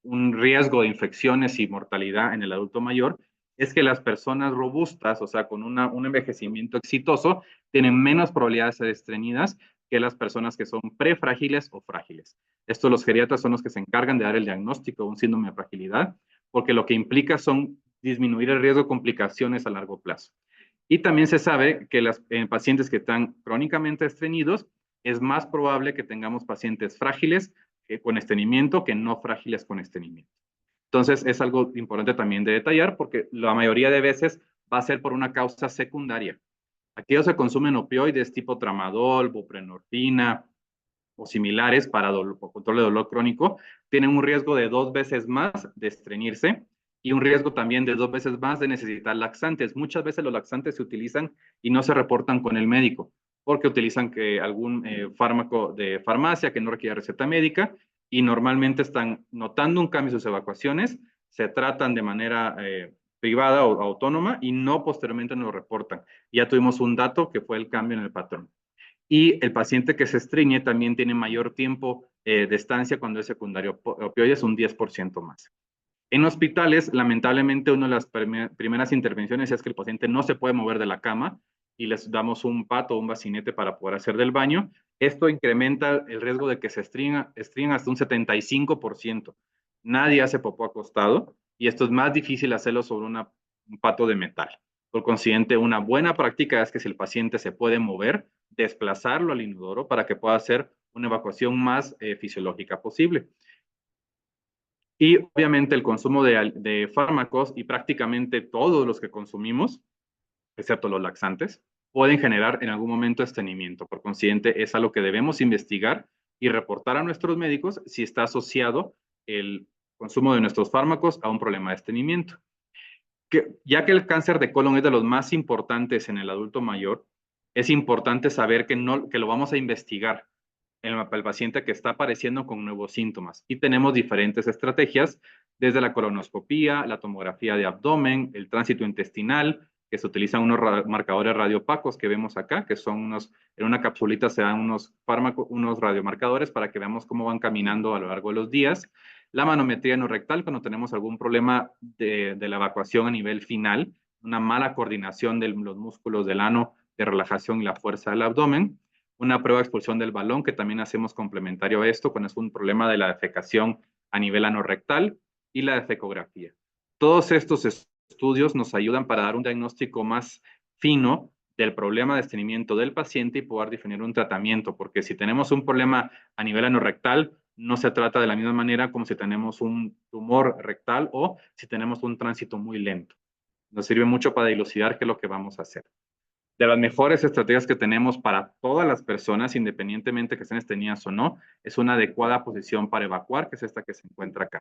un riesgo de infecciones y mortalidad en el adulto mayor, es que las personas robustas, o sea, con un envejecimiento exitoso, tienen menos probabilidades de ser estreñidas, que las personas que son prefrágiles o frágiles. Estos, los geriatras, son los que se encargan de dar el diagnóstico de un síndrome de fragilidad, porque lo que implica son disminuir el riesgo de complicaciones a largo plazo. Y también se sabe que los pacientes que están crónicamente estreñidos, es más probable que tengamos pacientes frágiles con estreñimiento que no frágiles con estreñimiento. Entonces, es algo importante también de detallar porque la mayoría de veces va a ser por una causa secundaria. Aquellos que consumen opioides tipo tramadol, buprenorfina o similares para control de dolor crónico, tienen un riesgo de 2 veces más de estreñirse y un riesgo también de 2 veces más de necesitar laxantes. Muchas veces los laxantes se utilizan y no se reportan con el médico porque utilizan algún fármaco de farmacia que no requiere receta médica y normalmente están notando un cambio en sus evacuaciones, se tratan de manera privada o autónoma y no posteriormente nos lo reportan. Ya tuvimos un dato que fue el cambio en el patrón. Y el paciente que se estreñe también tiene mayor tiempo de estancia cuando es secundario opioides, un 10% más. En hospitales, lamentablemente, una de las primeras intervenciones es que el paciente no se puede mover de la cama y les damos un pato o un bacinete para poder hacer del baño. Esto incrementa el riesgo de que se estringan hasta un 75%. Nadie hace popó acostado y esto es más difícil hacerlo sobre un pato de metal. Por consiguiente, una buena práctica es que si el paciente se puede mover, desplazarlo al inodoro para que pueda hacer una evacuación más fisiológica posible. Y obviamente el consumo de fármacos y prácticamente todos los que consumimos, excepto los laxantes, pueden generar en algún momento estreñimiento. Por consiguiente, es algo que debemos investigar y reportar a nuestros médicos si está asociado el consumo de nuestros fármacos a un problema de estreñimiento. Ya que el cáncer de colon es de los más importantes en el adulto mayor, es importante saber que lo vamos a investigar el paciente que está apareciendo con nuevos síntomas. Y tenemos diferentes estrategias, desde la colonoscopía, la tomografía de abdomen, el tránsito intestinal, que se utilizan unos marcadores radiopacos que vemos acá, que son en una capsulita se dan unos fármacos, unos radiomarcadores para que veamos cómo van caminando a lo largo de los días. La manometría no rectal, cuando tenemos algún problema de la evacuación a nivel final, una mala coordinación de los músculos del ano, de relajación y la fuerza del abdomen. Una prueba de expulsión del balón, que también hacemos complementario a esto, cuando es un problema de la defecación a nivel anorrectal, y la defecografía. Todos estos estudios nos ayudan para dar un diagnóstico más fino del problema de estreñimiento del paciente y poder definir un tratamiento, porque si tenemos un problema a nivel anorrectal, no se trata de la misma manera como si tenemos un tumor rectal o si tenemos un tránsito muy lento. Nos sirve mucho para dilucidar qué es lo que vamos a hacer. De las mejores estrategias que tenemos para todas las personas, independientemente que estén estreñidas o no, es una adecuada posición para evacuar, que es esta que se encuentra acá.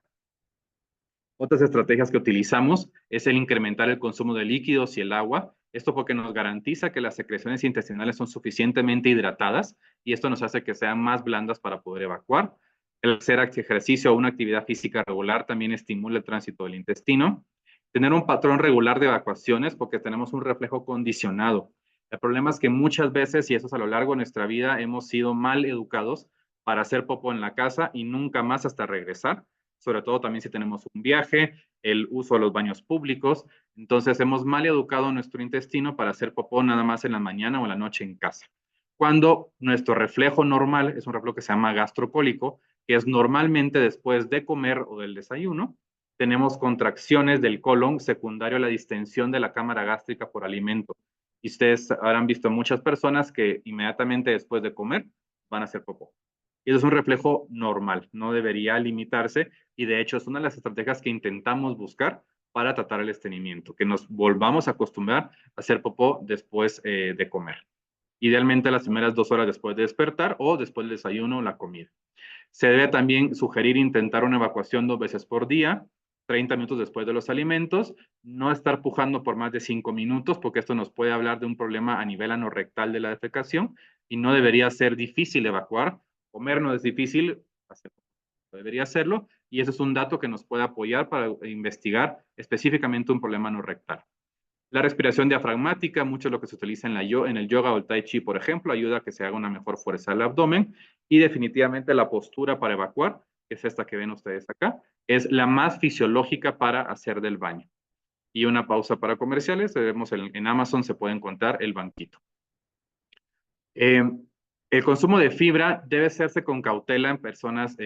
Otras estrategias que utilizamos es el incrementar el consumo de líquidos y el agua. Esto porque nos garantiza que las secreciones intestinales son suficientemente hidratadas y esto nos hace que sean más blandas para poder evacuar. El hacer ejercicio o una actividad física regular también estimula el tránsito del intestino. Tener un patrón regular de evacuaciones porque tenemos un reflejo condicionado. El problema es que muchas veces, y eso es a lo largo de nuestra vida, hemos sido mal educados para hacer popó en la casa y nunca más hasta regresar, sobre todo también si tenemos un viaje, el uso de los baños públicos. Entonces hemos mal educado nuestro intestino para hacer popó nada más en la mañana o en la noche en casa. Cuando nuestro reflejo normal es un reflejo que se llama gastrocólico, que es normalmente después de comer o del desayuno, tenemos contracciones del colon secundario a la distensión de la cámara gástrica por alimento. Y ustedes habrán visto muchas personas que inmediatamente después de comer van a hacer popó. Y eso es un reflejo normal, no debería limitarse y de hecho es una de las estrategias que intentamos buscar para tratar el estreñimiento, que nos volvamos a acostumbrar a hacer popó después de comer. Idealmente las primeras 2 horas después de despertar o después del desayuno o la comida. Se debe también sugerir intentar una evacuación 2 veces por día, 30 minutos después de los alimentos, no estar pujando por más de 5 minutos, porque esto nos puede hablar de un problema a nivel anorrectal de la defecación y no debería ser difícil evacuar. Comer no es difícil, debería hacerlo, y eso es un dato que nos puede apoyar para investigar específicamente un problema anorrectal. La respiración diafragmática, mucho lo que se utiliza en el yoga o el tai chi, por ejemplo, ayuda a que se haga una mejor fuerza al abdomen y definitivamente la postura para evacuar, que es esta que ven ustedes acá, es la más fisiológica para hacer del baño. Y una pausa para comerciales, vemos en Amazon se puede encontrar el banquito. El consumo de fibra debe hacerse con cautela en personas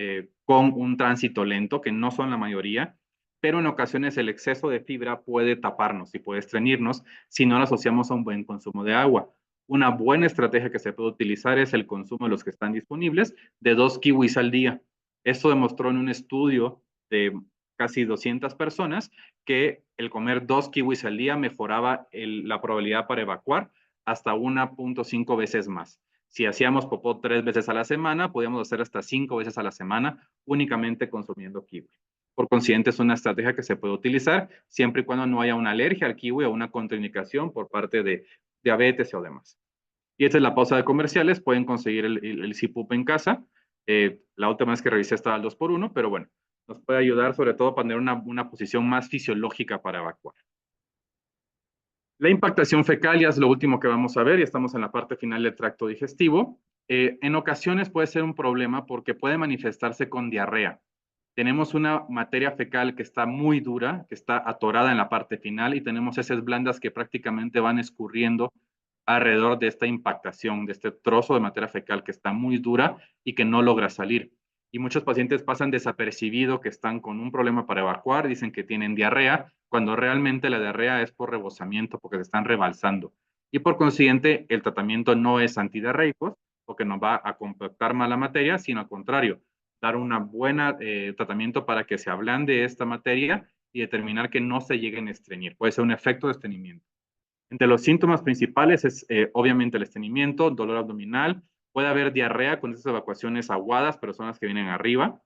con un tránsito lento, que no son la mayoría, pero en ocasiones el exceso de fibra puede taparnos y puede estreñirnos si no lo asociamos a un buen consumo de agua. Una buena estrategia que se puede utilizar es el consumo de los que están disponibles de 2 kiwis al día. Esto demostró en un estudio de casi 200 personas que el comer 2 kiwis al día mejoraba la probabilidad para evacuar hasta 1.5 veces más. Si hacíamos popó 3 veces a la semana, podíamos hacer hasta 5 veces a la semana únicamente consumiendo kiwi. Por consiguiente, es una estrategia que se puede utilizar siempre y cuando no haya una alergia al kiwi o una contraindicación por parte de diabetes o demás. Y esta es la pausa de comerciales. Pueden conseguir el CPUP en casa. La última vez que revisé estaba al 2x1, pero bueno, nos puede ayudar sobre todo para tener una posición más fisiológica para evacuar. La impactación fecal ya es lo último que vamos a ver y estamos en la parte final del tracto digestivo. En ocasiones puede ser un problema porque puede manifestarse con diarrea. Tenemos una materia fecal que está muy dura, que está atorada en la parte final y tenemos heces blandas que prácticamente van escurriendo alrededor de esta impactación, de este trozo de materia fecal que está muy dura y que no logra salir. Y muchos pacientes pasan desapercibido que están con un problema para evacuar, dicen que tienen diarrea, cuando realmente la diarrea es por rebosamiento, porque se están rebalsando. Y por consiguiente, el tratamiento no es antidiarreico, porque no va a compactar más la materia, sino al contrario, dar un buen tratamiento para que se ablande esta materia y determinar que no se lleguen a estreñir. Puede ser un efecto de estreñimiento. Entre los síntomas principales es obviamente el estreñimiento, dolor abdominal, puede haber diarrea con esas evacuaciones aguadas, pero son las que vienen arriba.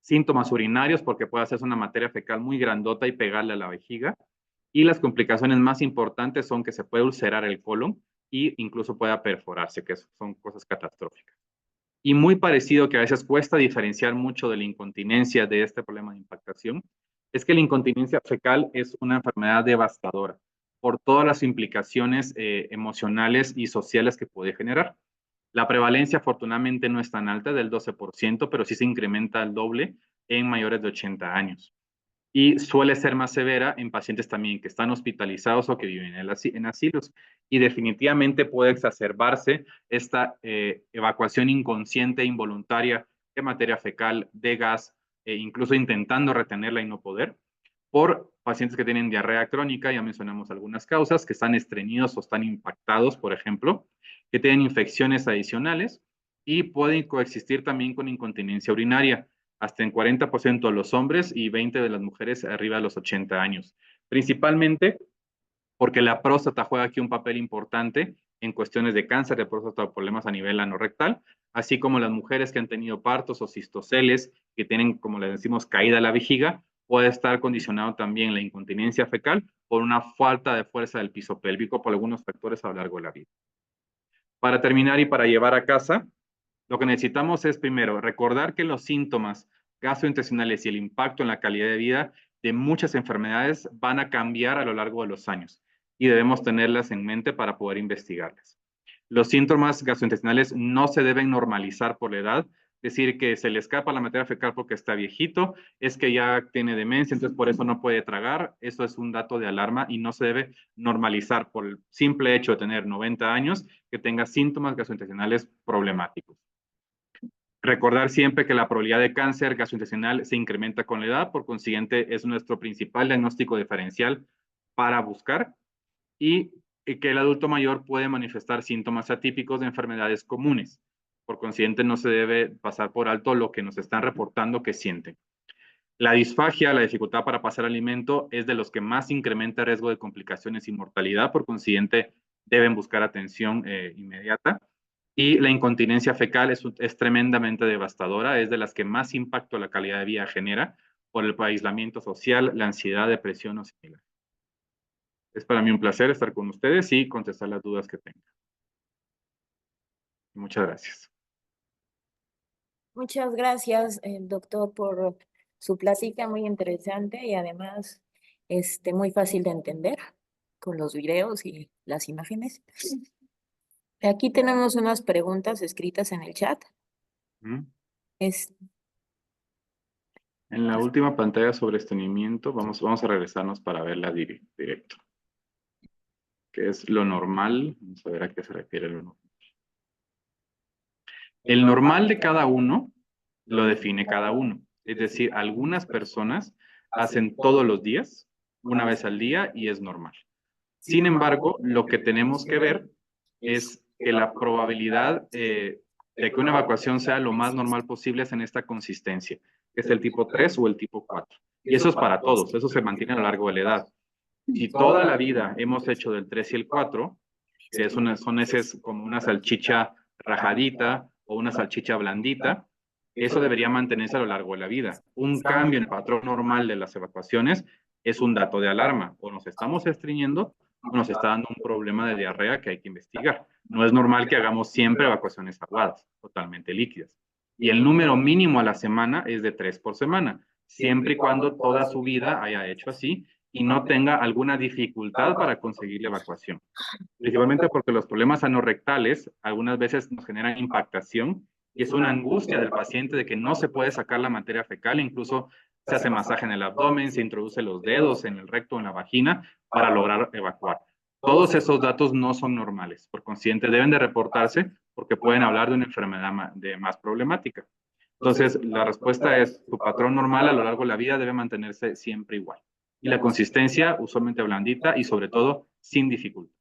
Síntomas urinarios, porque puede hacerse una materia fecal muy grandota y pegarle a la vejiga. Y las complicaciones más importantes son que se puede ulcerar el colon e incluso pueda perforarse, que son cosas catastróficas. Y muy parecido, que a veces cuesta diferenciar mucho de la incontinencia de este problema de impactación, es que la incontinencia fecal es una enfermedad devastadora por todas las implicaciones emocionales y sociales que puede generar. La prevalencia afortunadamente no es tan alta, del 12%, pero sí se incrementa al doble en mayores de 80 años. Y suele ser más severa en pacientes también que están hospitalizados o que viven en asilos. Y definitivamente puede exacerbarse esta evacuación inconsciente e involuntaria de materia fecal, de gas, incluso intentando retenerla y no poder, por pacientes que tienen diarrea crónica. Ya mencionamos algunas causas, que están estreñidos o están impactados, por ejemplo, que tienen infecciones adicionales y pueden coexistir también con incontinencia urinaria, hasta en 40% de los hombres y 20% de las mujeres arriba de los 80 años. Principalmente porque la próstata juega aquí un papel importante en cuestiones de cáncer de próstata o problemas a nivel anorrectal, así como las mujeres que han tenido partos o cistoceles, que tienen, como le decimos, caída a la vejiga, puede estar condicionado también la incontinencia fecal por una falta de fuerza del piso pélvico por algunos factores a lo largo de la vida. Para terminar y para llevar a casa, lo que necesitamos es, primero, recordar que los síntomas gastrointestinales y el impacto en la calidad de vida de muchas enfermedades van a cambiar a lo largo de los años y debemos tenerlas en mente para poder investigarlas. Los síntomas gastrointestinales no se deben normalizar por la edad, decir que se le escapa la materia fecal porque está viejito, es que ya tiene demencia, entonces por eso no puede tragar. Eso es un dato de alarma y no se debe normalizar por el simple hecho de tener 90 años que tenga síntomas gastrointestinales problemáticos. Recordar siempre que la probabilidad de cáncer gastrointestinal se incrementa con la edad, por consiguiente es nuestro principal diagnóstico diferencial para buscar, y que el adulto mayor puede manifestar síntomas atípicos de enfermedades comunes. Por consiguiente, no se debe pasar por alto lo que nos están reportando que sienten. La disfagia, la dificultad para pasar alimento, es de los que más incrementa el riesgo de complicaciones y mortalidad. Por consiguiente, deben buscar atención inmediata. Y la incontinencia fecal es tremendamente devastadora, es de las que más impacto a la calidad de vida genera por el aislamiento social, la ansiedad, depresión o similar. Es para mí un placer estar con ustedes y contestar las dudas que tengan. Muchas gracias. Muchas gracias, doctor, por su plática muy interesante y además muy fácil de entender con los videos y las imágenes. Aquí tenemos unas preguntas escritas en el chat. Es, En la última pantalla sobre estreñimiento, vamos a regresarnos para verla directo. ¿Qué es lo normal? Vamos a ver a qué se refiere lo normal. El normal de cada uno lo define cada uno. Es decir, algunas personas hacen todos los días, una vez al día, y es normal. Sin embargo, lo que tenemos que ver es que la probabilidad de que una evacuación sea lo más normal posible es en esta consistencia, que es el tipo 3 o el tipo 4. Y eso es para todos, eso se mantiene a lo largo de la edad. Si toda la vida hemos hecho del 3 y el 4, que son ese como una salchicha rajadita o una salchicha blandita, eso debería mantenerse a lo largo de la vida. Un cambio en el patrón normal de las evacuaciones es un dato de alarma. O nos estamos estreñiendo o nos está dando un problema de diarrea que hay que investigar. No es normal que hagamos siempre evacuaciones aguadas, totalmente líquidas. Y el número mínimo a la semana es de 3 por semana, siempre y cuando toda su vida haya hecho así y no tenga alguna dificultad para conseguir la evacuación. Principalmente porque los problemas anorrectales algunas veces nos generan impactación y es una angustia del paciente de que no se puede sacar la materia fecal, incluso se hace masaje en el abdomen, se introduce los dedos en el recto o en la vagina para lograr evacuar. Todos esos datos no son normales, por consiguiente deben de reportarse porque pueden hablar de una enfermedad más problemática. Entonces, la respuesta es, su patrón normal a lo largo de la vida debe mantenerse siempre igual. Y la consistencia usualmente blandita y sobre todo sin dificultad.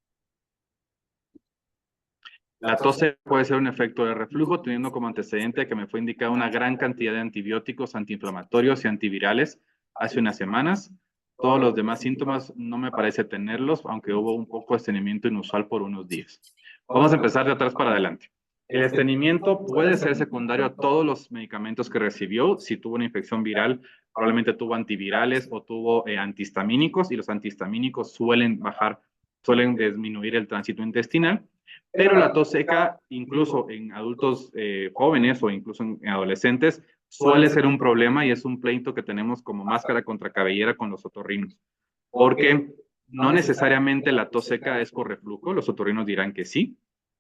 La tos puede ser un efecto de reflujo, teniendo como antecedente que me fue indicada una gran cantidad de antibióticos, antiinflamatorios y antivirales hace unas semanas. Todos los demás síntomas no me parece tenerlos, aunque hubo un poco de estreñimiento inusual por unos días. Vamos a empezar de atrás para adelante. El estreñimiento puede ser secundario a todos los medicamentos que recibió. Si tuvo una infección viral, probablemente tuvo antivirales o tuvo antihistamínicos, y los antihistamínicos suelen disminuir el tránsito intestinal. Pero la tos seca, incluso en adultos jóvenes o incluso en adolescentes, suele ser un problema y es un pleito que tenemos como máscara contra cabellera con los otorrinos. Porque no necesariamente la tos seca es por reflujo, los otorrinos dirán que sí,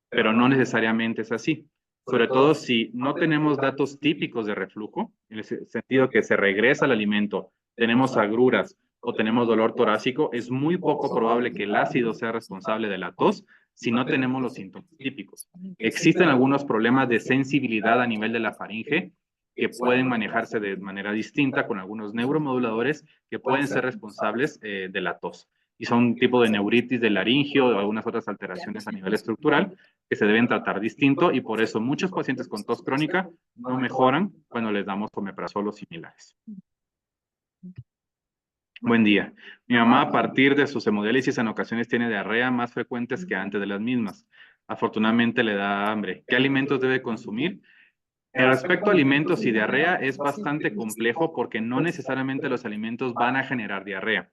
pero no necesariamente es así. Sobre todo si no tenemos datos típicos de reflujo, en el sentido que se regresa el alimento, tenemos agruras o tenemos dolor torácico, es muy poco probable que el ácido sea responsable de la tos si no tenemos los síntomas típicos. Existen algunos problemas de sensibilidad a nivel de la faringe que pueden manejarse de manera distinta con algunos neuromoduladores que pueden ser responsables de la tos. Y son un tipo de neuritis del laringio o algunas otras alteraciones a nivel estructural que se deben tratar distinto y por eso muchos pacientes con tos crónica no mejoran cuando les damos omeprazol o similares. Buen día. Mi mamá, a partir de sus hemodiálisis, en ocasiones tiene diarrea más frecuentes que antes de las mismas. Afortunadamente le da hambre. ¿Qué alimentos debe consumir? Respecto a alimentos y diarrea es bastante complejo porque no necesariamente los alimentos van a generar diarrea.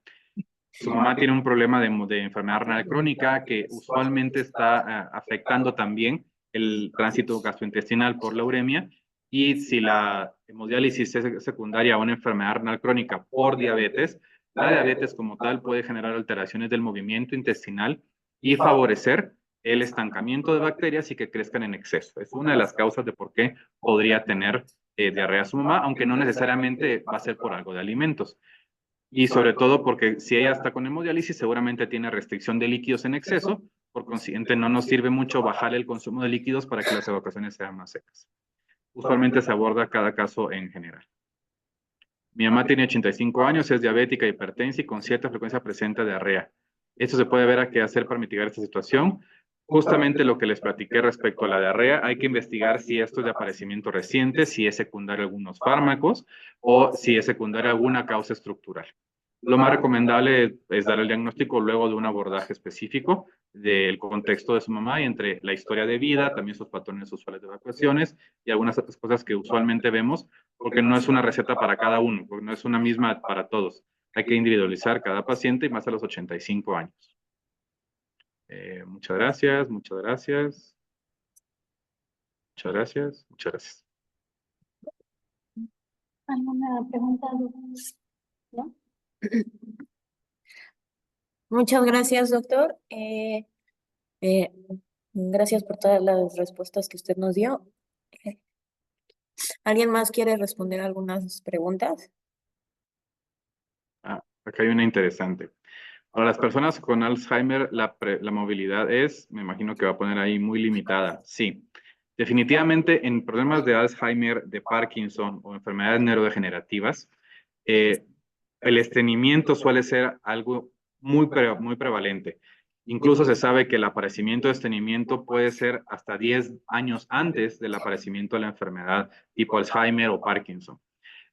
Su mamá tiene un problema de enfermedad renal crónica que usualmente está afectando también el tránsito gastrointestinal por la uremia, y si la hemodiálisis es secundaria a una enfermedad renal crónica por diabetes, la diabetes como tal puede generar alteraciones del movimiento intestinal y favorecer el estancamiento de bacterias y que crezcan en exceso. Es una de las causas de por qué podría tener diarrea su mamá, aunque no necesariamente va a ser por algo de alimentos. Y sobre todo porque si ella está con hemodiálisis, seguramente tiene restricción de líquidos en exceso, por consiguiente no nos sirve mucho bajar el consumo de líquidos para que las evacuaciones sean más secas. Usualmente se aborda cada caso en general. Mi mamá tiene 85 años, es diabética, hipertensa y con cierta frecuencia presenta diarrea. Esto se puede ver a qué hacer para mitigar esta situación. Justamente lo que les platiqué respecto a la diarrea, hay que investigar si esto es de aparecimiento reciente, si es secundario a algunos fármacos o si es secundaria a alguna causa estructural. Lo más recomendable es dar el diagnóstico luego de un abordaje específico del contexto de su mamá y entre la historia de vida, también sus patrones usuales de evacuaciones y algunas otras cosas que usualmente vemos, porque no es una receta para cada uno, porque no es una misma para todos. Hay que individualizar cada paciente y más a los 85 años. Muchas gracias, muchas gracias. Muchas gracias, muchas gracias. ¿Alguna pregunta? ¿No? Muchas gracias, doctor. Gracias por todas las respuestas que usted nos dio. ¿Alguien más quiere responder algunas preguntas? Acá hay una interesante. Para las personas con Alzheimer, la movilidad es, me imagino que va a poner ahí, muy limitada. Sí. Definitivamente en problemas de Alzheimer, de Parkinson o enfermedades neurodegenerativas, el estreñimiento suele ser algo muy prevalente. Incluso se sabe que el aparecimiento de estreñimiento puede ser hasta 10 años antes del aparecimiento de la enfermedad tipo Alzheimer o Parkinson.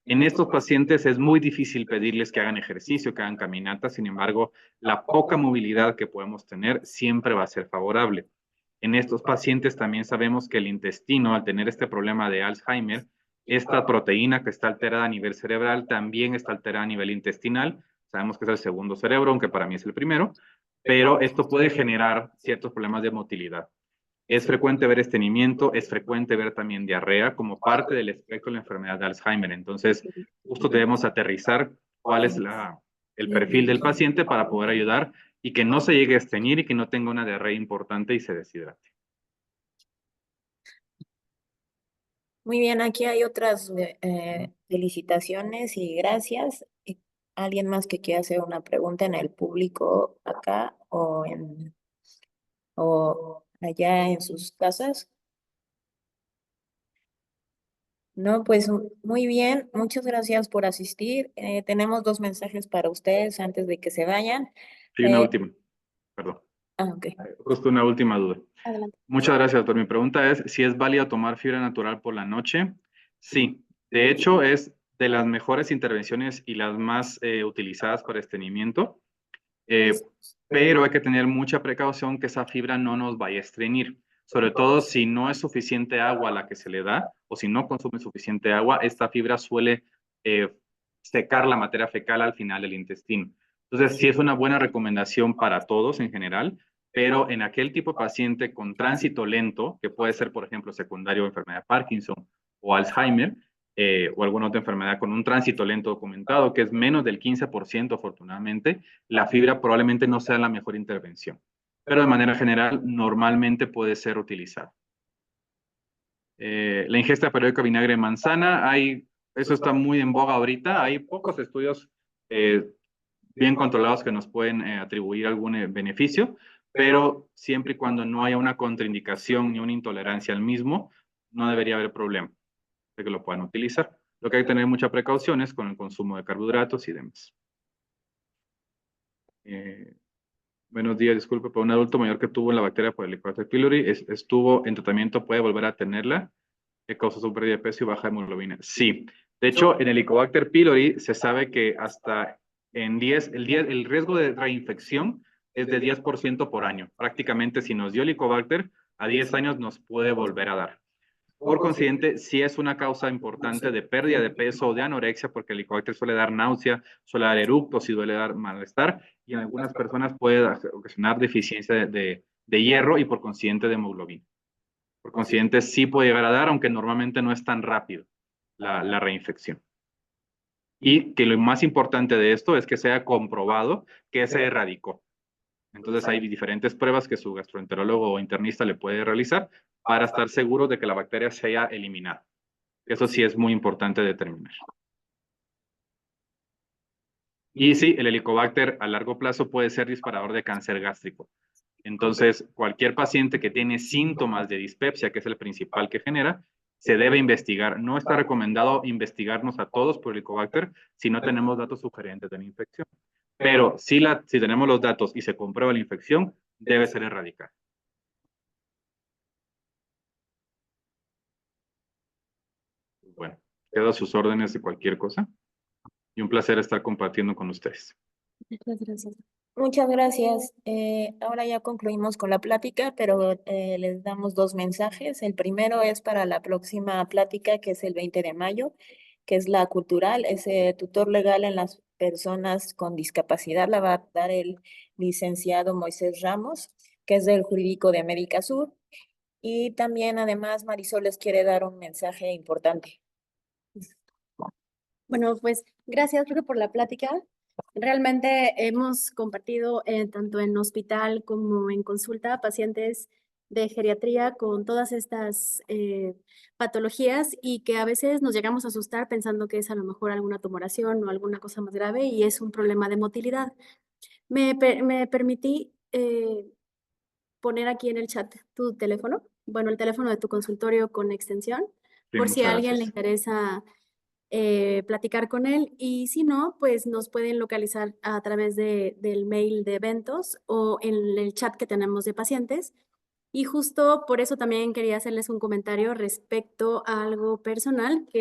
En estos pacientes es muy difícil pedirles que hagan ejercicio, que hagan caminatas, sin embargo, la poca movilidad que podemos tener siempre va a ser favorable. En estos pacientes también sabemos que el intestino, al tener este problema de Alzheimer, esta proteína que está alterada a nivel cerebral también está alterada a nivel intestinal. Sabemos que es el segundo cerebro, aunque para mí es el primero, pero esto puede generar ciertos problemas de motilidad. Es frecuente ver estreñimiento, es frecuente ver también diarrea como parte del espectro de la enfermedad de Alzheimer. Entonces, justo debemos aterrizar cuál es el perfil del paciente para poder ayudar y que no se llegue a estreñir y que no tenga una diarrea importante y se deshidrate. Muy bien, aquí hay otras felicitaciones y gracias. ¿Alguien más que quiera hacer una pregunta en el público acá o allá en sus casas? No, pues muy bien, muchas gracias por asistir. Tenemos 2 mensajes para ustedes antes de que se vayan. Y una última, perdón. Ok. Justo una última duda. Adelante. Muchas gracias, doctor. Mi pregunta es si es válido tomar fibra natural por la noche. Sí, de hecho es de las mejores intervenciones y las más utilizadas para estreñimiento, pero hay que tener mucha precaución que esa fibra no nos vaya a estreñir. Sobre todo si no es suficiente agua la que se le da o si no consume suficiente agua, esta fibra suele secar la materia fecal al final del intestino. Entonces, sí es una buena recomendación para todos en general, pero en aquel tipo de paciente con tránsito lento, que puede ser, por ejemplo, secundario a enfermedad de Parkinson o Alzheimer, o alguna otra enfermedad con un tránsito lento documentado, que es menos del 15%, afortunadamente, la fibra probablemente no sea la mejor intervención. Pero de manera general, normalmente puede ser utilizada. La ingesta periódica de vinagre de manzana, eso está muy en boga ahorita. Hay pocos estudios bien controlados que nos pueden atribuir algún beneficio, pero siempre y cuando no haya una contraindicación ni una intolerancia al mismo, no debería haber problema de que lo puedan utilizar. Lo que hay que tener mucha precaución es con el consumo de carbohidratos y demás. Buenos días, disculpe, por un adulto mayor que tuvo la bacteria por el Helicobacter pylori, estuvo en tratamiento, ¿puede volver a tenerla? ¿Qué causa su pérdida de peso y baja de hemoglobina? Sí. De hecho, en el Helicobacter pylori se sabe que hasta el riesgo de reinfección es de 10% por año. Prácticamente, si nos dio Helicobacter, a 10 años nos puede volver a dar. Por consiguiente, sí es una causa importante de pérdida de peso o de anorexia, porque el Helicobacter suele dar náusea, suele dar eructos y suele dar malestar, y en algunas personas puede ocasionar deficiencia de hierro y por consiguiente de hemoglobina. Por consiguiente, sí puede llegar a dar, aunque normalmente no es tan rápido la reinfección. Y que lo más importante de esto es que sea comprobado que se erradicó. Entonces hay diferentes pruebas que su gastroenterólogo o internista le puede realizar para estar seguro de que la bacteria se haya eliminado. Eso sí es muy importante determinar. Y sí, el Helicobacter a largo plazo puede ser disparador de cáncer gástrico. Entonces, cualquier paciente que tiene síntomas de dispepsia, que es el principal que genera, se debe investigar. No está recomendado investigarnos a todos por Helicobacter si no tenemos datos sugerentes de la infección. Pero si tenemos los datos y se comprueba la infección, debe ser erradicada. Bueno, quedo a sus órdenes de cualquier cosa. Y un placer estar compartiendo con ustedes. Muchas gracias. Muchas gracias. Ahora ya concluimos con la plática, pero les damos 2 mensajes. El primero es para la próxima plática, que es el 20 de mayo, que es la cultural. Ese tutor legal en las personas con discapacidad la va a dar el licenciado Moisés Ramos, que es del Jurídico de América Sur. Y también, además, Marisol les quiere dar un mensaje importante. Bueno, pues gracias Jorge, por la plática. Realmente hemos compartido tanto en hospital como en consulta pacientes de geriatría con todas estas patologías y que a veces nos llegamos a asustar pensando que es a lo mejor alguna tumoración o alguna cosa más grave y es un problema de motilidad. Me permití poner aquí en el chat tu teléfono bueno, el teléfono de tu consultorio con extensión, Sí, por si a muchas alguien le gracias. interesa platicar con él. Y si no, pues nos pueden localizar a través del mail de eventos o en el chat que tenemos de pacientes. Y justo por eso también quería hacerles un comentario respecto a algo personal que